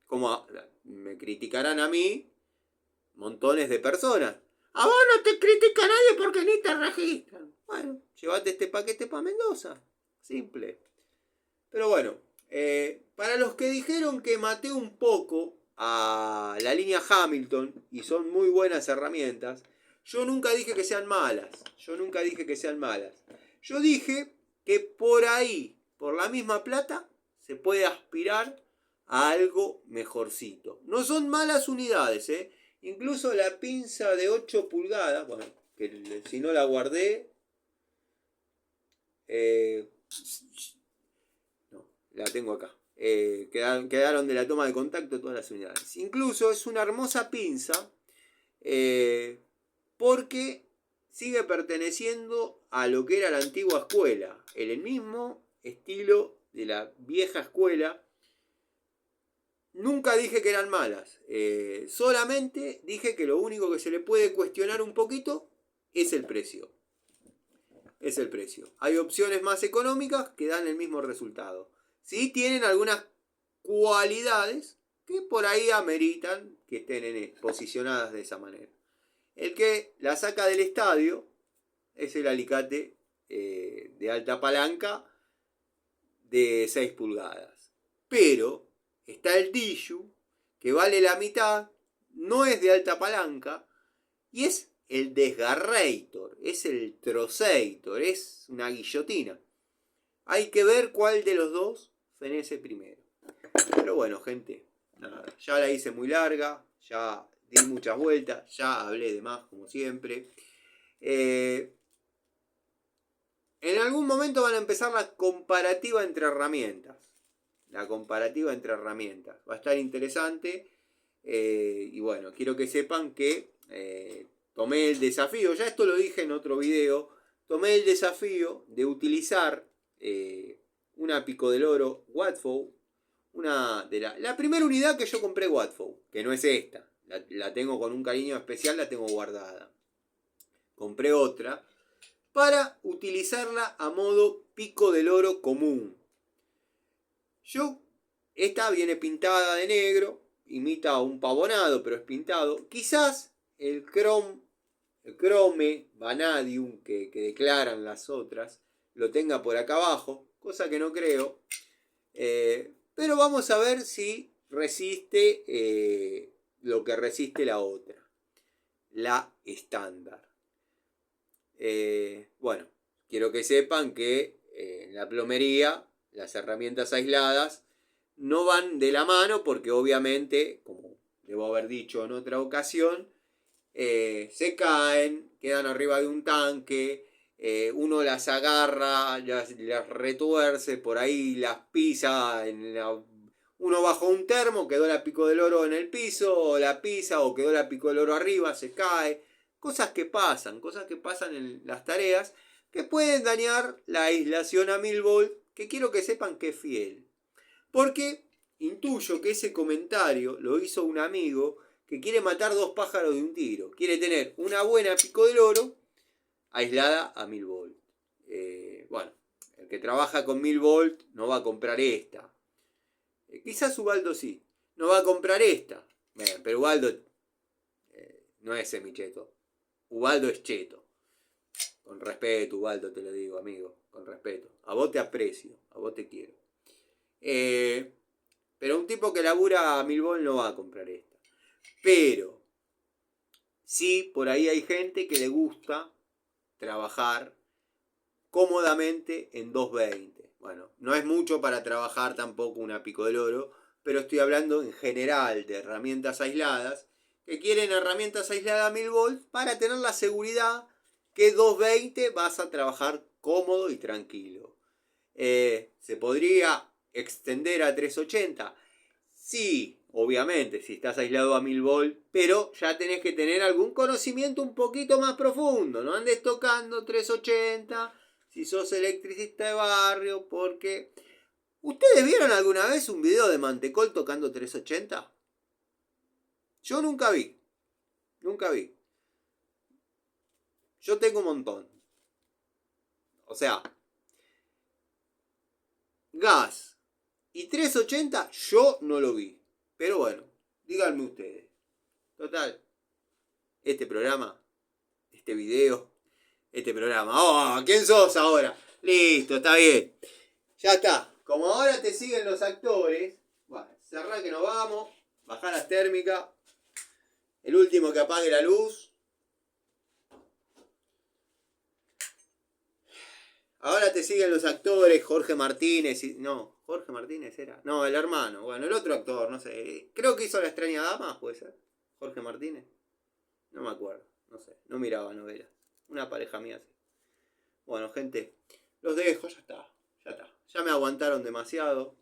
Como me criticarán a mí montones de personas. A vos no te critica nadie porque ni te registran. Bueno, llévate este paquete para Mendoza. Simple. Pero bueno, para los que dijeron que maté un poco a la línea Hamilton y son muy buenas herramientas, yo nunca dije que sean malas. Yo dije que por ahí, por la misma plata, se puede aspirar a algo mejorcito. No son malas unidades, Incluso la pinza de 8 pulgadas, bueno, que si no la guardé, no, la tengo acá. Quedaron de la toma de contacto todas las unidades. Incluso es una hermosa pinza porque sigue perteneciendo a lo que era la antigua escuela. El mismo estilo de la vieja escuela. Nunca dije que eran malas. Solamente dije que lo único que se le puede cuestionar un poquito es el precio. Hay opciones más económicas que dan el mismo resultado. Sí tienen algunas cualidades que por ahí ameritan que estén posicionadas de esa manera. El que la saca del estadio es el alicate de alta palanca de 6 pulgadas. Pero está el Tissue, que vale la mitad, no es de alta palanca, y es el Desgarrator, es el Troceator, es una guillotina. Hay que ver cuál de los dos fenece primero. Pero bueno, gente, nada, ya la hice muy larga, ya di muchas vueltas, ya hablé de más, como siempre. En algún momento van a empezar la comparativa entre herramientas. Va a estar interesante. Y bueno, quiero que sepan que tomé el desafío, ya esto lo dije en otro video, tomé el desafío de utilizar una Pico del Oro Watfow, la primera unidad que yo compré Watfow, que no es esta, la tengo con un cariño especial, la tengo guardada. Compré otra para utilizarla a modo Pico del Oro común. Esta viene pintada de negro, imita a un pavonado, pero es pintado. Quizás el Chrome Vanadium que declaran las otras lo tenga por acá abajo, cosa que no creo. Pero vamos a ver si resiste lo que resiste la otra, la estándar. Bueno, quiero que sepan que en la plomería las herramientas aisladas no van de la mano porque obviamente, como debo haber dicho en otra ocasión, se caen, quedan arriba de un tanque, uno las agarra, las retuerce, por ahí las pisa, uno bajo un termo, quedó la pico del oro en el piso, o la pisa, o quedó la pico del oro arriba, se cae. Cosas que pasan en las tareas, que pueden dañar la aislación a 1000 volt, que quiero que sepan que es fiel. Porque intuyo que ese comentario lo hizo un amigo que quiere matar 2 pájaros de un tiro. Quiere tener una buena pico del oro aislada a 1000 volt. Bueno, el que trabaja con 1000 volt no va a comprar esta. Quizás Ubaldo sí. No va a comprar esta. Pero Ubaldo no es semicheto. Ubaldo es cheto. Con respeto, Ubaldo, te lo digo, amigo. Con respeto. A vos te aprecio. A vos te quiero. Pero un tipo que labura a 1000 volt no va a comprar esta. Pero sí, por ahí hay gente que le gusta trabajar cómodamente en 220. Bueno, no es mucho para trabajar tampoco una pico del oro, pero estoy hablando en general de herramientas aisladas que quieren herramientas aisladas a 1000 volts para tener la seguridad que 220 vas a trabajar cómodo y tranquilo. ¿Se podría extender a 380? Sí, obviamente, si estás aislado a 1000 volts, pero ya tenés que tener algún conocimiento un poquito más profundo. No andes tocando 380 si sos electricista de barrio, porque... ¿Ustedes vieron alguna vez un video de Mantecol tocando 380? Yo nunca vi. Nunca vi. Yo tengo un montón. O sea, gas y 380 yo no lo vi. Pero bueno, díganme ustedes. Total, este programa, este video, este programa. ¡Oh! ¿Quién sos ahora? Listo, está bien. Ya está. Como ahora te siguen los actores, bueno, cerrá que nos vamos, bajá las térmicas. El último que apague la luz. Ahora te siguen los actores, Jorge Martínez. No, Jorge Martínez era. No, el hermano. Bueno, el otro actor, no sé. Creo que hizo La extraña dama, puede ser. Jorge Martínez. No me acuerdo, no sé. No miraba novelas. Una pareja mía así. Bueno, gente, los dejo, ya está. Ya está. Ya me aguantaron demasiado.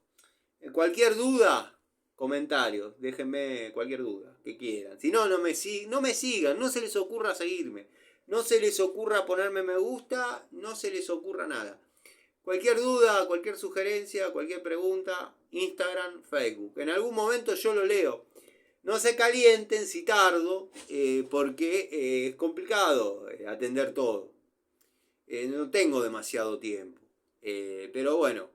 Cualquier duda, comentarios. Déjenme cualquier duda que quieran. Si no, no me sigan. No se les ocurra seguirme. No se les ocurra ponerme me gusta. No se les ocurra nada. Cualquier duda, cualquier sugerencia, cualquier pregunta, Instagram, Facebook. En algún momento yo lo leo. No se calienten si tardo, porque es complicado atender todo. No tengo demasiado tiempo. Pero bueno,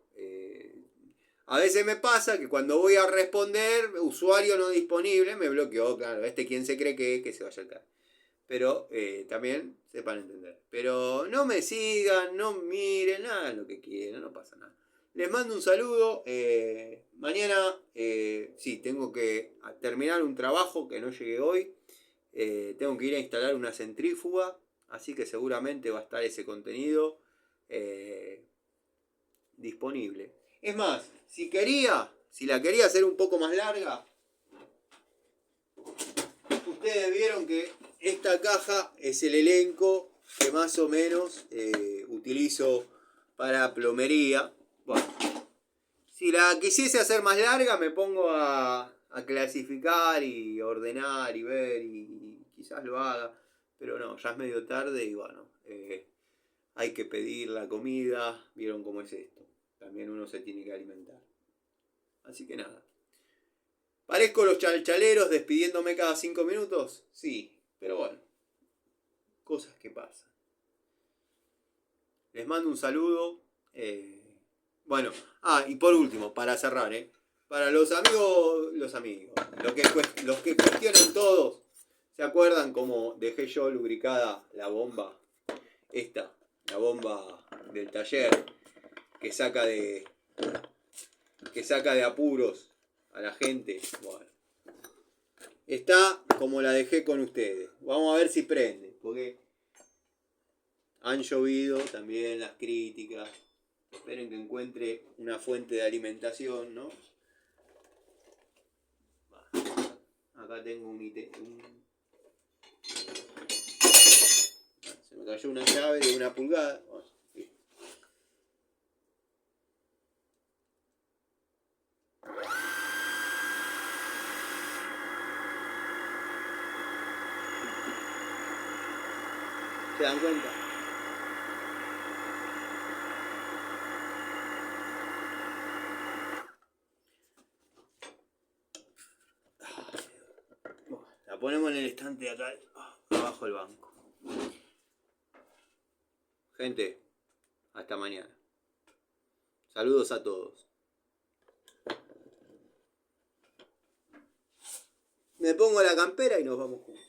a veces me pasa que cuando voy a responder, usuario no disponible, me bloqueó, claro, quién se cree que se vaya al cara. Pero también sepan entender. Pero no me sigan, no miren, hagan lo que quieran, no pasa nada. Les mando un saludo. Mañana, sí, tengo que terminar un trabajo que no llegué hoy. Tengo que ir a instalar una centrífuga. Así que seguramente va a estar ese contenido disponible. Es más, si la quería hacer un poco más larga, ustedes vieron que esta caja es el elenco que más o menos utilizo para plomería. Bueno, si la quisiese hacer más larga, me pongo a clasificar y ordenar y ver y quizás lo haga. Pero no, ya es medio tarde y bueno, hay que pedir la comida. Vieron cómo es esto. También uno se tiene que alimentar. Así que nada. ¿Parezco los chalchaleros despidiéndome cada 5 minutos? Sí, pero bueno. Cosas que pasan. Les mando un saludo. Bueno, y por último, para cerrar, para los amigos, los que cuestionan todos, ¿se acuerdan cómo dejé yo lubricada la bomba? La bomba del taller que saca de apuros a la gente. Bueno, está como la dejé con ustedes. Vamos a ver si prende, porque han llovido también las críticas. Esperen que encuentre una fuente de alimentación, ¿no? Acá tengo un Se me cayó una llave de 1 pulgada. ¿Se dan cuenta? La ponemos en el estante de acá, abajo del banco. Gente, hasta mañana. Saludos a todos. Me pongo la campera y nos vamos juntos.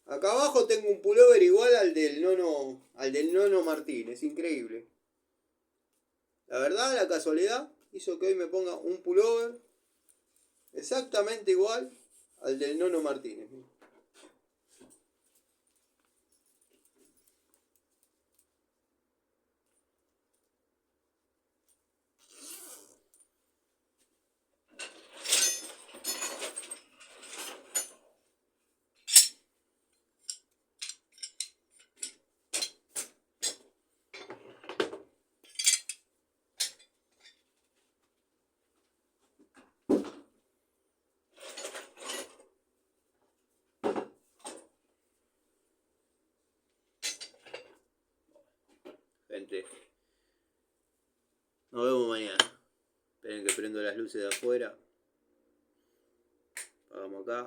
Acá abajo tengo un pullover igual al del Nono Martín, es increíble. La verdad, la casualidad hizo que hoy me ponga un pullover exactamente igual al del Nono Martínez. Gente, nos vemos mañana. Esperen que prendo las luces de afuera. Apagamos acá.